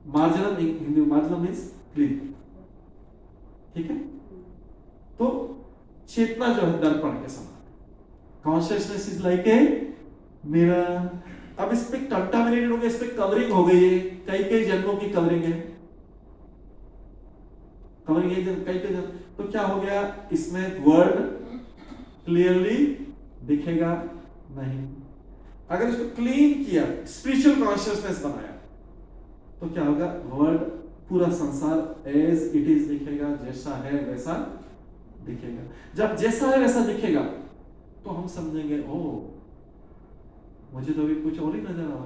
मार्जनम हिंदी मार्जनम मींस क्लीन, ठीक है। तो चेतना जो है दर्पण के समान, consciousness is like a mirror. अब इस पे कंटामिनेटेड हो गया, इस पे कवरिंग हो गई है, कई कई जन्मों की कवरिंग है, कवरिंग है कई कई जन्म, तो क्या हो गया, इसमें वर्ड क्लियरली दिखेगा नहीं। अगर इसको क्लीन किया, स्पिरिचुअल कॉन्शियसनेस बनाया, तो क्या होगा, वर्ड पूरा संसार एज इट इज दिखेगा, जैसा है वैसा दिखेगा। जब जैसा है वैसा दिखेगा तो हम समझेंगे ओ मुझे तो अभी कुछ और ही नजर आ रहा,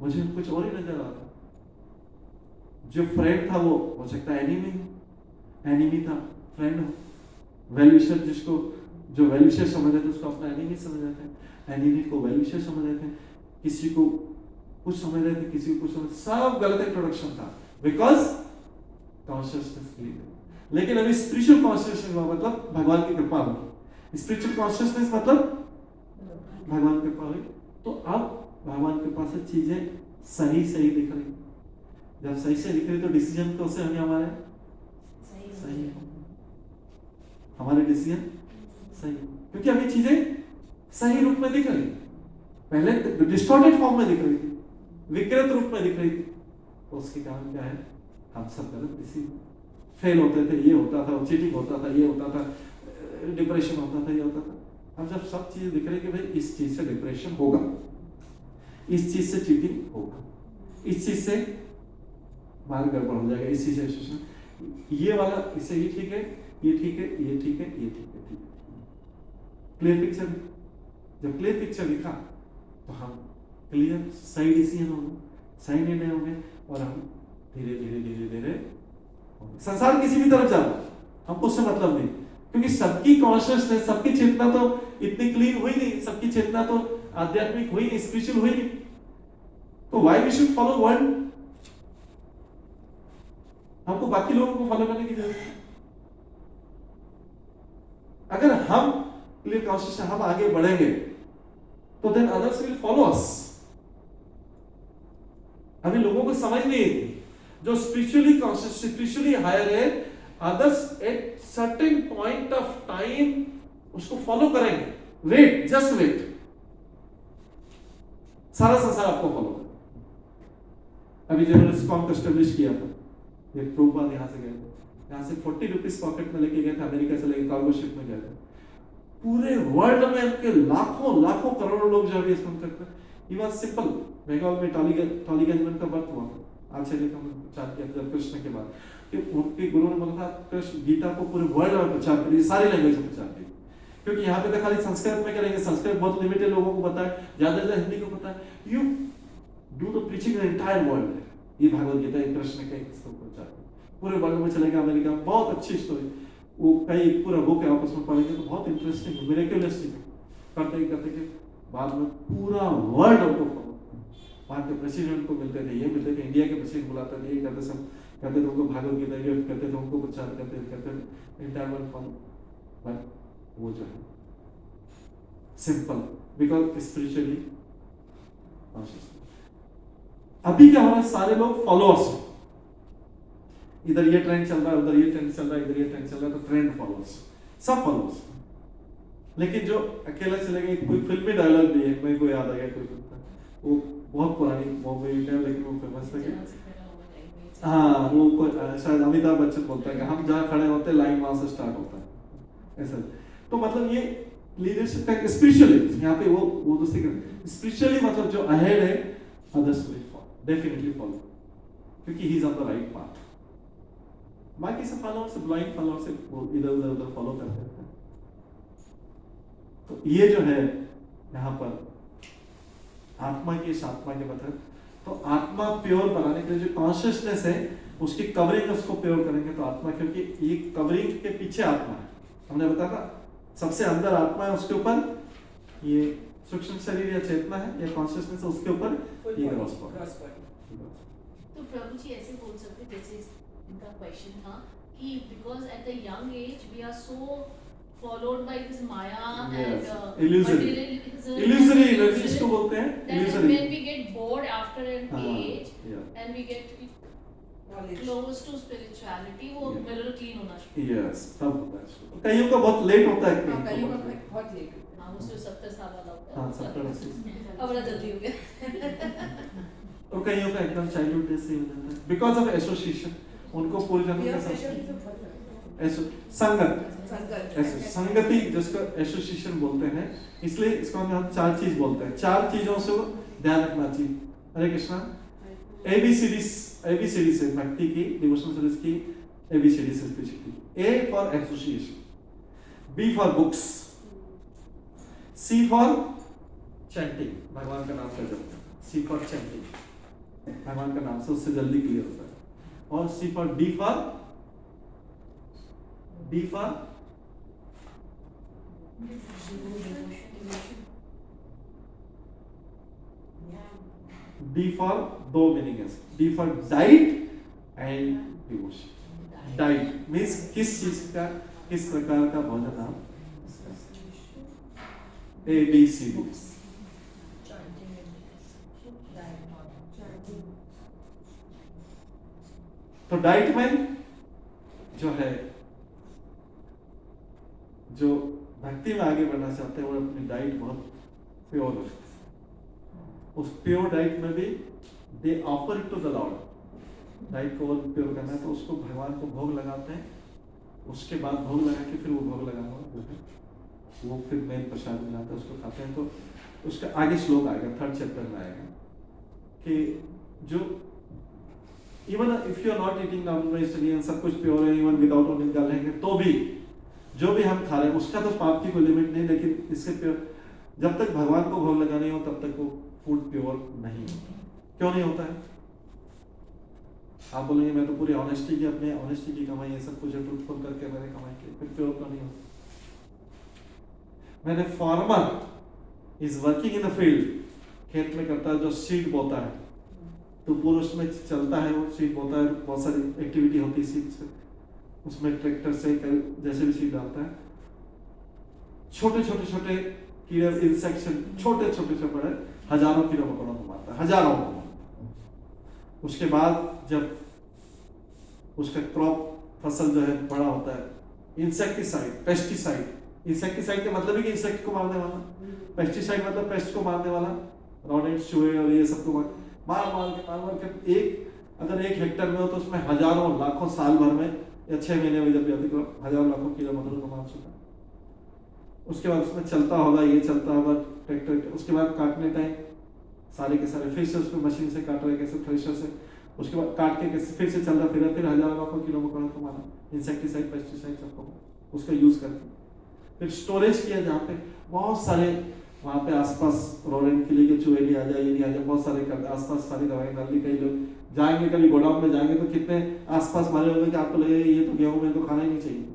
मुझे कुछ और ही नजर आ रहा। जो फ्रेंड था वो हो सकता है एनिमी, एनिमी था फ्रेंड हो। वेलविशर जिसको जो वेलविशर समझ रहे थे उसको अपना एनिमी समझ रहे थे, एनिमी को वेलविशर समझ रहे थे, किसी को कुछ समझ रहे थे, किसी को कुछ समझ, सब गलत इंट्रोडक्शन था, बिकॉज कॉन्शियसनेस क्लियर। लेकिन अभी स्पिरिचुअल कॉन्शियसनेस मतलब भगवान की कृपा हुई, स्पिरिचुअल कॉन्शियसनेस मतलब भगवान की कृपा हुई, तो अब भगवान की कृपा से चीजें सही सही दिख रही। जब सही से दिख रही तो डिसीजन तो से हमें हमारे सही है, हमारे डिसीजन सही, क्योंकि अभी चीजें सही रूप में दिख रही, पहले डिस्टॉर्टेड फॉर्म में दिख रही थी, विकृत रूप में दिख रही थी, तो उसके कारण क्या है, हम सब गलत डिसीजन, फेल होते थे, ये होता था, चीटिंग होता था, ये होता था, डिप्रेशन होता था, ये होता था। अब जब सब चीजें दिख रही कि भाई इस चीज से डिप्रेशन होगा, इस चीज से चीटिंग होगा, इस चीज से मार्ग गड़बड़ हो जाएगा, इस चीज से ये वाला इससे ये ठीक है, ये ठीक है, ये ठीक है, ये ठीक है, ठीक है। क्लियर पिक्चर, जब क्लियर पिक्चर दिखा तो हम क्लियर सही डिसीजन होंगे, सही निर्णय होंगे, और हम धीरे धीरे धीरे धीरे संसार किसी भी तरफ जा रहा है, हमको उससे मतलब नहीं, क्योंकि सबकी कॉन्शियसनेस, सबकी चेतना तो इतनी क्लीन हुई नहीं, सबकी चेतना तो आध्यात्मिक हुई नहीं, स्पिरिचुअल हुई नहीं, तो why we should follow world, हमको बाकी लोगों को फॉलो करने की जरूरत है। अगर हम क्लियर कॉन्शियस हम आगे बढ़ेंगे तो than others will follow us. अभी लोगों को समझ नहीं है, जो स्पिरिचुअली कॉन्शियस, स्पिरिचुअली हायर है, others at certain point of time उसको फॉलो करेंगे, वेट, जस्ट वेट, सारा संसार आपको फॉलो करेगा। अभी जिन्होंने स्कॉम को एस्टेब्लिश किया था, एक प्रभुपाद यहाँ से गए थे, यहाँ से 40 रुपीज पॉकेट में लेके गए थे, अमेरिका से लेके कार्गो शिप में गए थे, पूरे वर्ल्ड में उनके लाखों लाखों करोड़ों लोग जो अभी इसमें करते हैं। ये बात सिंपल, बंगाल में टॉलीगंज में उनका बर्थ हुआ था, आचार्य का प्रचार किया था कृष्ण के बाद, कि उनके गुरु ने बोला था कृष्ण गीता को पूरे वर्ल्ड में प्रचार करिए, सारी लैंग्वेज में प्रचार करिए, क्योंकि यहाँ पे तो खाली संस्कृत में करेंगे, संस्कृत बहुत लिमिटेड लोगों को पता है, ज्यादा हिंदी को पता है, you do the preaching in entire world. ये भगवत गीता कृष्ण के प्रचार पूरे वर्ल्ड में चलेगा, अमेरिका में बहुत अच्छी स्टोरी, वो कई पूरा बुक है, आपस में पढ़ेंगे तो बहुत इंटरेस्टिंग है, मिरेकलस करते करते के बाद में पूरा वर्ल्ड उनको फॉलो, वहाँ के प्रेसिडेंट को मिलते थे, ये मिलते थे, इंडिया के प्रेसिडेंट बुलाते थे, ये करते सब करते थे, उनको भागवत गीता गिफ्ट करते थे, उनको प्रचार करते थे, इंटायर वर्ल्ड फॉलो। बट वो जो है सिंपल, बिकॉज स्पिरिचुअली कॉन्शियस। अभी क्या हो रहा है, सारे लोग फॉलोअर्स, इधर ये ट्रेंड चल रहा है, उधर ये ट्रेंड चल रहा है, इधर ये ट्रेंड चल रहा है, तो ट्रेंड फॉलोअर्स, सब फॉलोअर्स। लेकिन जो अकेला चले गए, कोई फिल्मी डायलॉग भी है, मेरे को याद आ गया कोई फिल्म, वो बहुत पुरानी मूवी है लेकिन वो फेमस है। हाँ वो शायद अमिताभ बच्चन बोलता है कि हम जहाँ खड़े होते हैं लाइन वहां से स्टार्ट होता है ऐसा। तो मतलब ये लीडरशिप का स्पिरिचुअली यहाँ पे वो दूसरी स्पिरिचुअली मतलब जो अहेड है others will follow, definitely follow, क्योंकि he is on the right path. बाकी सब फॉलोअर से ब्लाइंड फॉलोअर से इधर उधर फॉलो करते हैं। तो ये जो है यहाँ पर आत्मा की, इस आत्मा के मतलब तो आत्मा प्योर बनाने के लिए जो कॉन्शियसनेस है उसकी कवरिंग उसको प्योर करेंगे तो आत्मा, क्योंकि ये कवरिंग के पीछे आत्मा है, हमने बताया था सबसे अंदर आत्मा है, उसके ऊपर ये सूक्ष्म शरीर या चेतना है या कॉन्शियसनेस है, उसके ऊपर ये ग्रॉस बॉडी। तो प्रभु जी ऐसे बोल सकते जैसे इनका क्वेश्चन था कि because at the young age we are so followed by this maya Yes. and Illusory. materialism, Illusory energy इसको बोलते हैं, that illusory. when we get bored after an age yeah. and we get Knowledge. close to spirituality, वो Yeah. mirror clean होना चाहिए। Yes, तब होता है इसको। कईयों का बहुत लेट होता है, हाँ, कईयों कईयों का का बहुत लेट होता हाँ उसमें 70 साल वाला होता है। हाँ 70-80 अब बड़ा जल्दी हो गया। और कईयों का एकदम चाइल्डहुड डेज से ही हो जाता है बिकॉज ऑफ एसोसिएशन, उनको पूरी है। जन्म Peer का pressure सब से बहुत फर्क संगत संगत संगति जिसको एसोसिएशन बोलते हैं, इसलिए इसको हम चार चीज बोलते हैं, चार चीजों से ध्यान रखना चाहिए। हरे कृष्णा। एबीसीडी से भक्ति की, डिवोशनल सर्विस की एबीसीडी से spirituality. A for association, B for books, C for chanting, भगवान का नाम से जपते हैं, सी फॉर चैंटिंग, भगवान का नाम से उससे जल्दी क्लियर होता है, और C for D for D for दो मीनिंग है, D for diet and devotion. Diet means किस चीज का, किस प्रकार का भोजन आप, ए बी सी डी। तो डाइट में जो है, जो भक्ति में आगे बढ़ना चाहते हैं वो अपनी डाइट बहुत प्योर रखते हैं। उस प्योर डाइट में भी they offer it to the lord. Diet को और प्योर करना है तो उसको भगवान को भोग लगाते हैं, उसके बाद भोग लगा के फिर वो भोग लगा हुआ जो है वो फिर मेन प्रसाद में जाता है, उसको खाते हैं। तो उसका आगे श्लोक आएगा, 3rd चैप्टर में आएगा कि जो even if you are not eating non vegetarian, सब कुछ प्योर है, इवन विदाउट ऑनियन डालेंगे तो भी जो भी हम खा रहे हैं उसका तो पाप की कोई लिमिट नहीं, लेकिन इससे प्योर जब तक भगवान को भोग लगा नहीं हो तब तक वो फूड प्योर नहीं होता। क्यों नहीं होता है? आप बोलेंगे मैं तो पूरी ऑनेस्टी की, अपने ऑनेस्टी की कमाई है, सब कुछ ट्रूथफुल करके मैंने कमाई की, फिर प्योर तो नहीं होता। मैंने farmer is working in the field, खेत में करता है, जो सीड बोता है तो पूरा उसमें चलता है, वो सीड बोता है, बहुत सारी एक्टिविटी होती है सीड से, उसमें ट्रैक्टर से जैसे भी सीड डालता है, छोटे छोटे कीड़े इंसेक्शन, छोटे से बड़े हजारों कीड़े मकोड़ों को मारता है, हजारों को। उसके बाद जब उसका क्रॉप फसल जो है बड़ा होता है, इंसेक्टिसाइड, पेस्टिसाइड, इंसेक्टिसाइड का मतलब है कि इंसेक्ट को मारने वाला, पेस्टिसाइड मतलब पेस्ट को मारने वाला, रोडेंट्स, चूहे और ये सबको मार के अगर 1 हेक्टेयर में हो तो उसमें हजारों लाखों साल भर में या 6 महीने में जब भी अधिक हजारों लाखों कीड़े मकोड़ों को मार चुका। उसके बाद उसमें चलता होगा, ये चलता होगा ट्रैक्टर, उसके बाद काटने टाइम सारे के सारे फिर से उसमें मशीन से काट रहे, कैसे थ्रेशर से, उसके बाद काट के कैसे फिर से चलता फिर हजारों लाखों कीड़े मकोड़ों को मारा, इंसेक्टिसाइड, पेस्टिसाइड सबको उसका यूज करके फिर स्टोरेज किया जहाँ पे बहुत सारे वहाँ पे आसपास रोडेंट के लिए कि चूहे भी आ जाए, ये भी आ जाए, बहुत सारे आसपास सारी दवाई डाल दी। कई लोग जाएंगे कभी गोडाउन में जाएंगे तो कितने आसपास मारे होंगे कि आपको लगेगा ये तो गेहूं में तो खाना ही नहीं चाहिए,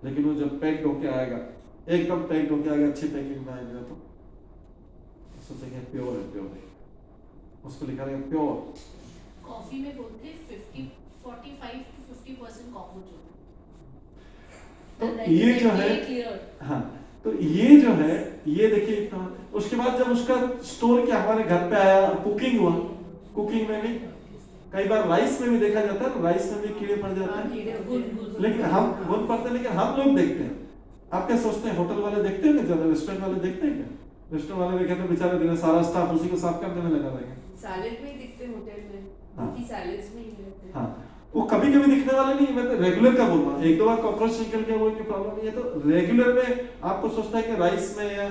लेकिन वो जब पैक्ड होके आएगा, एकदम पैक्ड होके आएगा, अच्छी पैकिंग में आएगा तो सोचेंगे प्योर है, प्योर है, उसको लिखा रहेगा प्योर। कॉफी में बोलते 45 to 50% कॉकरोच होते हैं। तो ये जो है, हाँ तो ये जो है, ये देखिए इतना। उसके बाद जब उसका स्टोर किया, हमारे घर पे आया, कुकिंग हुआ, कुकिंग में भी कई बार राइस में भी देखा जाता है, राइस में भी कीड़े पड़ जाते हैं, लेकिन हम गुण पड़ते हैं, लेकिन हम लोग देखते हैं। आप क्या सोचते हैं, होटल वाले देखते हैं क्या, रेस्टोरेंट वाले देखते हैं क्या? रेस्टोरेंट वाले देखे तो बेचारे दिन सारा स्टाफ उसी को साफ करने में लगा रहेगा। सैलेड में ही दिखते हैं होटल में, हाँ। बाकी सैलेड्स में ही रहते हैं। हाँ, वो कभी कभी दिखने वाले नहीं, मैं तो रेगुलर का बोल रहा हूँ। एक दो बार कॉकरोच निकल गया वो की प्रॉब्लम नहीं है, तो रेगुलर में आपको सोचता है कि राइस में या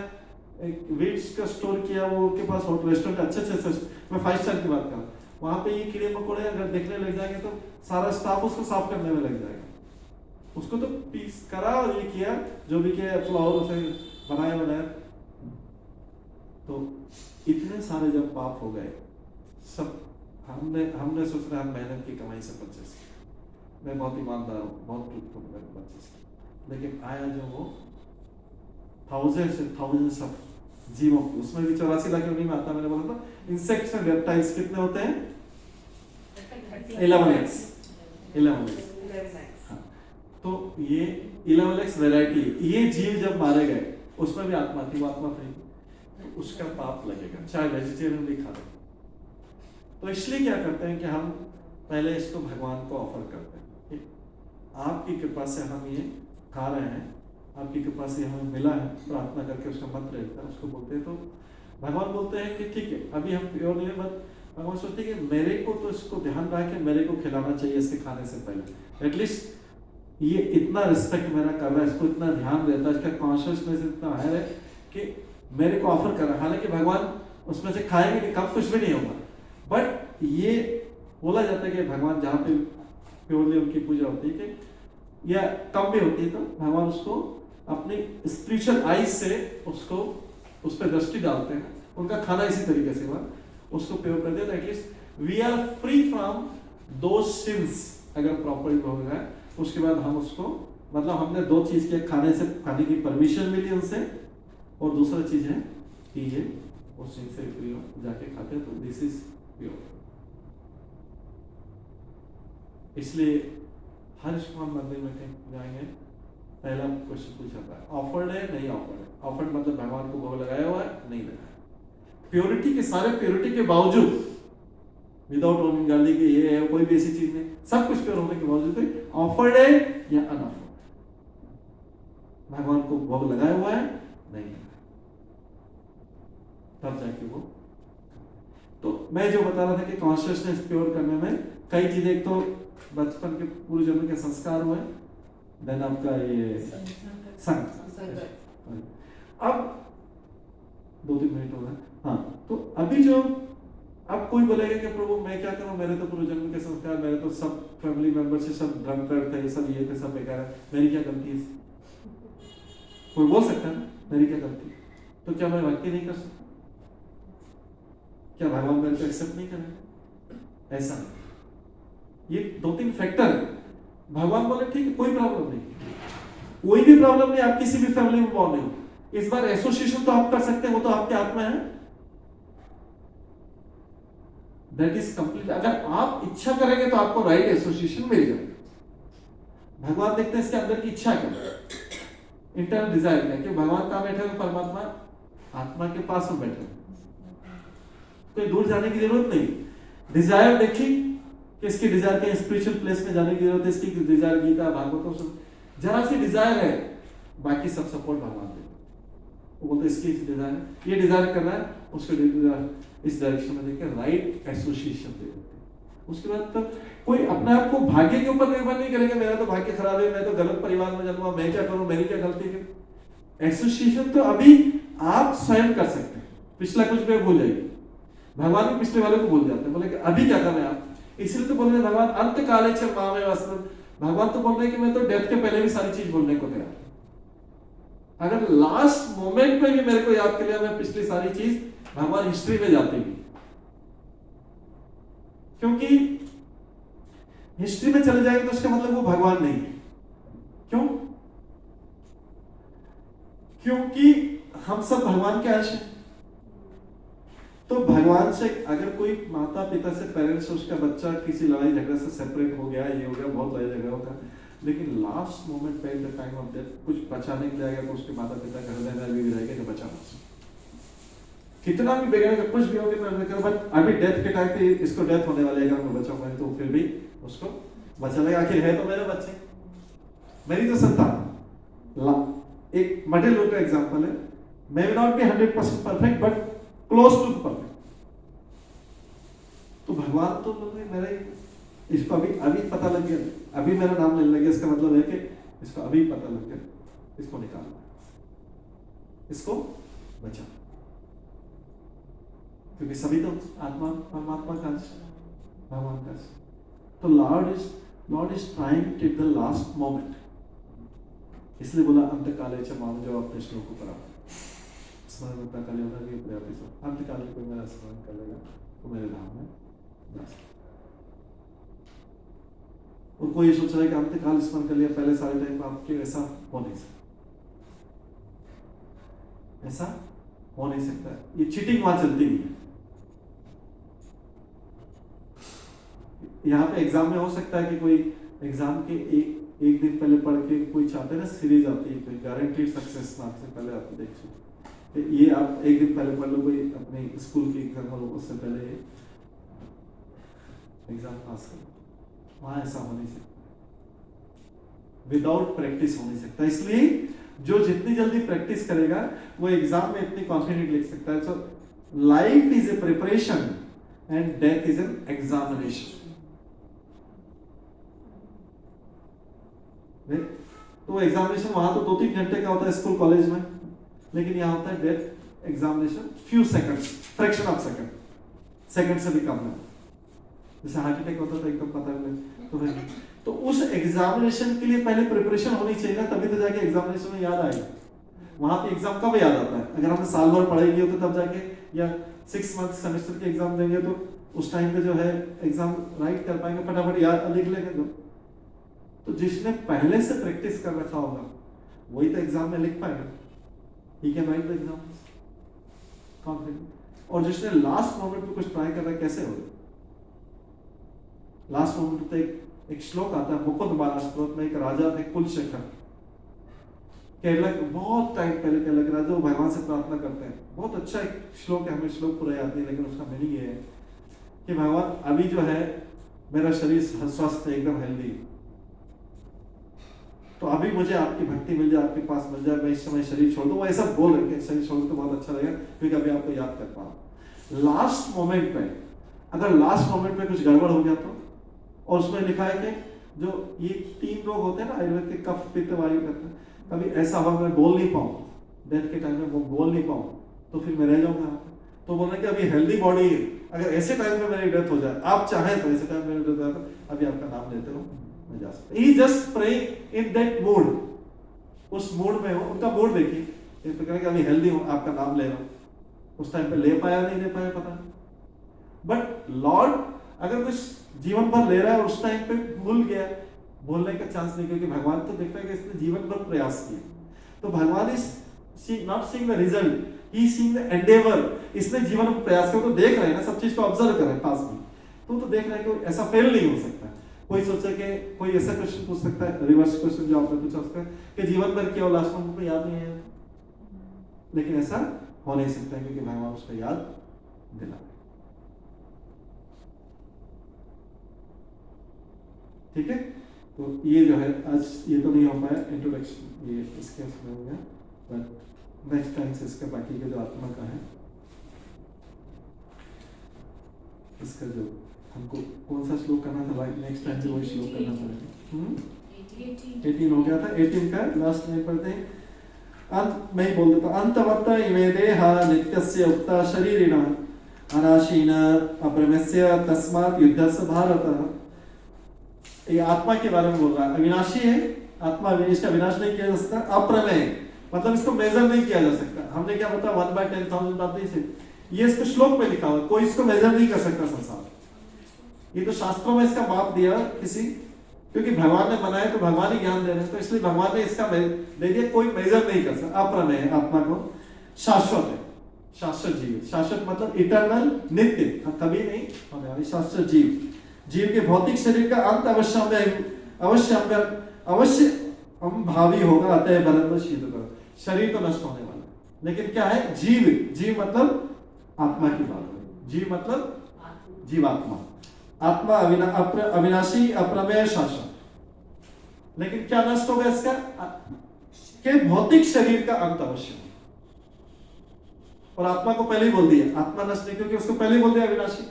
एक वीट्स का स्टोर किया वो के पास होटल रेस्टोरेंट अच्छे मैं 5 स्टार की बात कर रहा हूँ, वहाँ पे ये कीड़े मकोड़े अगर देखने लग जाएंगे तो सारा स्टाफ उसको साफ करने में लग जाएगा। उसको तो पीस करा और ये किया जो भी किया फ्लावर उसे बनाया। तो इतने सारे जब पाप हो गए, सब हमने सोच रहा हम मेहनत की कमाई से बचे, मैं बहुत ईमानदार हूँ, बहुत ट्रूथफुल मेरे बच्चे से, लेकिन आया जो वो थाउजेंड्स ऑफ जीवों, उसमें भी 84 लाख नहीं में आता, मैंने बोला था इंसेक्ट्स एंड रेप्टाइल्स कितने होते हैं 11x। हाँ, तो ये 11x वैरायटी, ये जीव जब मारे गए उसमें भी आत्मा थी, वो आत्मा फ्री, तो उसका पाप लगेगा चाहे वेजिटेरियन भी खा रहे। तो इसलिए क्या करते हैं कि हम पहले इसको भगवान को ऑफर करते हैं, आपकी कृपा से हम ये खा रहे हैं, आपकी कृपा से हमें मिला है, प्रार्थना करके उसका मंत्र रहता है, उसको बोलते हैं। तो भगवान बोलते हैं कि ठीक है अभी हम प्योर नहीं है, बट भगवान सोचते हैं कि मेरे को तो इसको ध्यान रहा कि मेरे को खिलाना चाहिए इसके खाने से पहले, एटलीस्ट ये इतना रिस्पेक्ट मेरा कर रहा है, इसको इतना ध्यान देता है, इसका कॉन्शियसनेस इतना हायर है कि मेरे को ऑफर कर रहा है। हालांकि भगवान उसमें से खाएंगे नहीं, कब कुछ भी नहीं होगा, बट ये बोला जाता है कि भगवान जहाँ पे प्योरली उनकी पूजा होती है कि या कम भी होती है तो भगवान उसको अपनी स्पिरिचुअल आईज से उसको उस पर दृष्टि डालते हैं, उनका खाना इसी तरीके से हुआ, उसको प्योर कर दिया, at least we are free from those sins अगर प्रॉपर्ली हो गया। उसके बाद हम उसको मतलब हमने दो चीज के खाने की परमिशन मिली उनसे, और दूसरा चीज है कि ये उस चीज से फ्री हो जाके खाते हैं, तो दिस इज प्योर। इसलिए हर हम मंदिर में कहीं जाएंगे पहला क्वेश्चन पूछा था ऑफर्ड है नहीं ऑफर्ड है। ऑफर्ड मतलब भगवान को भोग लगाया हुआ है नहीं लगाया, प्योरिटी के सारे प्योरिटी के बावजूद, विदाउट ओनिंग गाली के ये है कोई भी ऐसी चीज नहीं, सब कुछ प्योर होने के बावजूद ऑफर्ड है या अनऑफर्ड, भगवान को भोग लगाया हुआ है नहीं लगाया, तब जाके वो। तो मैं जो बता रहा था कि कॉन्शियसनेस प्योर करने में कई चीजें, एक तो बचपन के पूर्व जन्म के संस्कार हुए, देन आपका ये संग। अब 2-3 मिनट हो गए। हाँ, तो अभी जो अब कोई बोलेगा कि प्रभु मैं क्या करूं, मेरे तो पूर्व जन्म के संस्कार, मेरे तो सब फैमिली मेंबर से सब ड्रंकर थे, सब ये थे, सब बेकार है, मेरी क्या गलती है? कोई बोल सकता है ना मेरी क्या गलती? तो क्या मैं भक्ति नहीं कर सकता? क्या भगवान मेरे को एक्सेप्ट नहीं करेंगे? ऐसा नहीं। ये 2-3 फैक्टर है। भगवान बोले ठीक है कोई प्रॉब्लम नहीं, कोई भी प्रॉब्लम नहीं, आप किसी भी फैमिली में बॉर्न हो, इस बार एसोसिएशन तो आप कर सकते हैं, वो तो आपके हाथ में है, दैट इज कंप्लीट। अगर आप इच्छा करेंगे तो आपको राइट एसोसिएशन मिल जाएगा। भगवान देखते हैं इसके अंदर की इच्छा क्या, इंटरनल डिजायर क्या, कि भगवान कहाँ बैठे हुए, परमात्मा आत्मा के पास में बैठे, कोई दूर जाने की जरूरत नहीं। डिजायर देखी कि इसकी डिजायर के स्पिरिचुअल प्लेस में जाने की जरूरत है, इसकी डिजायर गीता भागवत सब जरा सी डिजायर है, बाकी सब सपोर्ट भगवान दे। वो बोलते इसकी डिजायर है, ये डिजायर कर रहा है, उसको डिजायर इस डायरेक्शन में देकर राइट एसोसिएशन दे देते हैं। उसके बाद तक कोई अपने आप को भाग्य के ऊपर निर्भर नहीं करेगा, मेरा तो भाग्य खराब है, मैं तो गलत परिवार में जन्मा, मैं क्या करूं, मेरी क्या गलती है। एसोसिएशन तो अभी आप स्वयं कर सकते हैं, पिछला कुछ भी भूल जाइए। भगवान भी पिछले वाले को भूल जाते हैं, बोले कि अभी क्या करना है आप, इसलिए तो बोल रहे भगवान अंत काले च मामे वस्त्र, भगवान तो बोल रहे कि मैं तो डेथ के पहले भी सारी चीज बोलने को तैयार हूं। अगर लास्ट मोमेंट पे भी मेरे को याद कर लिया, मैं पिछली सारी चीज भगवान हिस्ट्री में जाते भी, क्योंकि हिस्ट्री में चले जाएंगे तो उसका मतलब वो भगवान नहीं है। क्यों? क्योंकि हम सब भगवान के अंश हैं। तो भगवान से अगर कोई माता पिता से, पेरेंट्स से उसका बच्चा किसी लड़ाई झगड़े से सेपरेट हो गया, ये हो गया, बहुत लड़ाई झगड़ा होगा, लेकिन लास्ट मोमेंट पे, द टाइम ऑफ डेथ, कुछ बचाने के लिए आएगा तो उसके माता पिता का हृदय में भी रहेगा कि बचा, कितना भी बिगड़ेगा, कुछ भी होगा, बट अभी डेथ के टाइम पे इसको डेथ होने वाले है, मैं बचाऊंगा, तो फिर भी उसको बचा लेगा, आखिर है तो मेरे बच्चे, मेरी तो संतान। एक मटेरियल का एग्जांपल है, may not be 100% perfect but close to perfect. तो भगवान तो बोले मेरे इसको अभी पता लग गया, अभी मेरा नाम लेने लगे, इसका मतलब है कि इसको अभी पता लग गया, इसको निकालना, इसको बचा, क्योंकि सभी तो आत्मा परमात्मा का अंश, भगवान का अंश। तो Lord is trying till the last moment, इसलिए बोला अंतकाले च माम, जो अपने श्लोक को पढ़ा स्मरण काले होगा कि पर्याप्त अंतकाल कोई मेरा स्मरण कर लेगा तो मेरे धाम में जा सकता। और कोई सोच रहा है कि अंतकाल स्मरण कर लिया पहले सारे टाइम में, आपके ऐसा हो नहीं सकता, ऐसा हो नहीं सकता। ये चीटिंग वहां चलती नहीं है। यहाँ पे एग्जाम में हो सकता है कि कोई एग्जाम के एक दिन पहले पढ़ के कोई चाहते हैं ना, सीरीज आती है कोई गारंटीड सक्सेस मार्क्स से पहले आप देख सकते, ये आप एक दिन पहले पढ़ लो, कोई अपने स्कूल की एग्जाम हो उससे पहले एग्जाम पास करो, वहां ऐसा हो नहीं सकता, विदाउट प्रैक्टिस हो नहीं सकता। इसलिए जो जितनी जल्दी प्रैक्टिस करेगा वो एग्जाम में इतनी कॉन्फिडेंट लिख सकता है। So life is a preparation and death is an examination. तो एग्जामिनेशन वहां तो 2-3 घंटे का होता है स्कूल कॉलेज में, लेकिन यहाँ होता है death examination few seconds, fraction of second से भी कम है। जैसे हार्ट अटैक होता था एकदम पता नहीं, तो उस एग्जामिनेशन के लिए पहले प्रिपरेशन होनी चाहिए ना, तभी तो जाके एग्जामिनेशन में याद आएगा। वहां पे एग्जाम कब याद आता है? अगर हमने साल भर पढ़ाई की हो तो तब जाके, या 6 मंथ सेमेस्टर के एग्जाम देंगे तो उस टाइम पे जो है एग्जाम राइट कर पाएंगे, फटाफट याद लिख लेंगे। तो जिसने पहले से प्रैक्टिस कर रखा होगा वही तो एग्जाम में लिख पाएगा, he can write the exam confident. और जिसने लास्ट मोमेंट में कुछ ट्राई कर रहा है, कैसे होगा? लास्ट मोमेंट तो एक श्लोक आता है मुकुंद बालाश्लोक में, एक राजा थे कुलशेखर, केरला के, बहुत टाइम पहले केरला के राजा, वो भगवान से प्रार्थना करते हैं। बहुत अच्छा एक श्लोक है, हमें श्लोक पूरा याद नहीं, लेकिन उसका मीनिंग ये है कि भगवान अभी जो है मेरा शरीर स्वस्थ है, एकदम हेल्दी, तो अभी मुझे आपकी भक्ति मिल जाए, आपके पास मिल जाए, मैं इस समय शरीर छोड़ दूं। वो ऐसा बोल रहे हैं, शरीर छोड़ तो बहुत अच्छा लगेगा क्योंकि अभी आपको याद कर पाऊं। लास्ट मोमेंट पे, अगर लास्ट मोमेंट में कुछ गड़बड़ हो गया तो, और उसमें लिखा है कि जो ये 3 रोग होते हैं ना आयुर्वेद के, कफ पित्त वायु करते हैं, कभी ऐसा हुआ मैं बोल नहीं पाऊं, डेथ के टाइम में वो बोल नहीं पाऊं तो फिर मैं रह जाऊंगा। तो बोल रहे कि अभी हेल्दी बॉडी, अगर ऐसे टाइम में मेरी डेथ हो जाए, आप चाहें तो ऐसे टाइम में डेथ हो जाए तो अभी आपका नाम लेते हो, मैं जा सकता। He just praying in that mood, उस मूड में हो, उनका मूड देखिए, तो कहें कि अभी हेल्दी हूं, आपका नाम ले रहा हूं, उस टाइम पे ले पाया नहीं ले पाया पता नहीं। बट लॉर्ड अगर कुछ जीवन भर ले रहा है और उस टाइम पे भूल गया, बोलने का चांस नहीं, क्योंकि भगवान तो देख रहा है कि इसने जीवन भर प्रयास किया। तो भगवान is not seeing the result, he is seeing the Endeavour. इसने जीवन में प्रयास किया, तो देख रहे हैं ना, सब चीज को ऑब्जर्व कर रहे हैं पास में, तो देख रहे हैं कि ऐसा फेल नहीं हो सकता। कोई सोचे कि कोई ऐसा क्वेश्चन पूछ सकता है, रिवर्स क्वेश्चन जो आपने पूछा उसका, कि जीवन भर किया लास्ट में याद नहीं है, लेकिन ऐसा हो नहीं सकता क्योंकि भगवान उसको याद दिला। ठीक है, तो ये जो है आज ये तो नहीं हो पाया इंट्रोडक्शन, ये इसके उसमें हो गया, बट नेक्स्ट टाइम से इसका बाकी का जो आत्मा का है, इसका जो हमको कौन सा श्लोक करना था, नेक्स्ट टाइम से वही श्लोक करना पड़ेगा। 18 हो गया था, 18 का लास्ट में पढ़ते हैं। अंत मैं ही बोल देता हूं, अंतवत्त इमे देहा नित्यस्य उक्ता शरीरिणा अनाशीन अप्रमेस्य तस्मात् युद्धस्य भारत। ये आत्मा के बारे में बोल रहा है, अविनाशी है आत्मा, इसका विनाश नहीं किया जा सकता। अप्रमेय मतलब इसको मेजर नहीं किया जा सकता। हमने क्या बताया 1/10,000 बात नहीं, ये इसको श्लोक में लिखा हुआ, कोई इसको मेजर नहीं कर सकता संसार। ये तो शास्त्रों में इसका माप दिया किसी, क्योंकि भगवान ने बनाया तो भगवान ही ज्ञान दे रहे हैं, तो इसलिए भगवान ने इसका दे दिया, कोई मेजर नहीं कर सकता। अप्रमेय है आत्मा को, शाश्वत है, शाश्वत जीव, शाश्वत मतलब इटर्नल, नित्य, कभी नहीं होने वाली, शाश्वत जीव। जीव के भौतिक शरीर का अंत अवश्य भावी होगा, अतः बलंद शीत करो। शरीर तो नष्ट होने वाला है, लेकिन क्या है जीव, जीव मतलब आत्मा की बात है, जीव मतलब जीवात्मा, आत्मा अविनाशी अप्रमेय शाश्वत। लेकिन क्या नष्ट होगा इसका, के भौतिक शरीर का अंत अवश्य, और आत्मा को पहले ही बोल दिया आत्मा नष्ट नहीं, क्योंकि उसको पहले ही बोल दिया अविनाशी।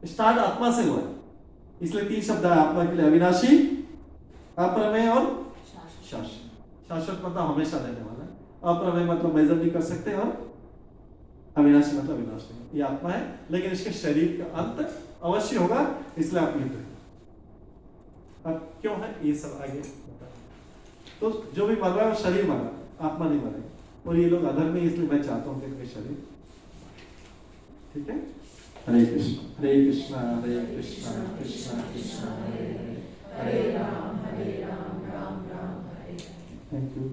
स्टार्ट आत्मा से हुआ है, इसलिए 3 शब्द है आत्मा के लिए, अविनाशी, अप्रमेय और शाश्वत। शाश्वत मतलब हमेशा रहने वाला, अप्रमेय मतलब मेजर नहीं कर सकते, और अविनाशी मतलब विनाश नहीं। ये आत्मा है, लेकिन इसके शरीर का अंत अवश्य होगा, इसलिए आप मृत है। अब क्यों है ये सब आगे बता। तो जो भी मर रहा है वो शरीर मर रहा है, आत्मा नहीं मरेगा। और ये लोग अधर्म में, इसलिए मैं चाहता हूँ कि इनके शरीर, ठीक है। हरे कृष्ण हरे कृष्ण हरे कृष्ण कृष्ण कृष्ण हरे हरे, हरे राम राम राम हरे। Thank you.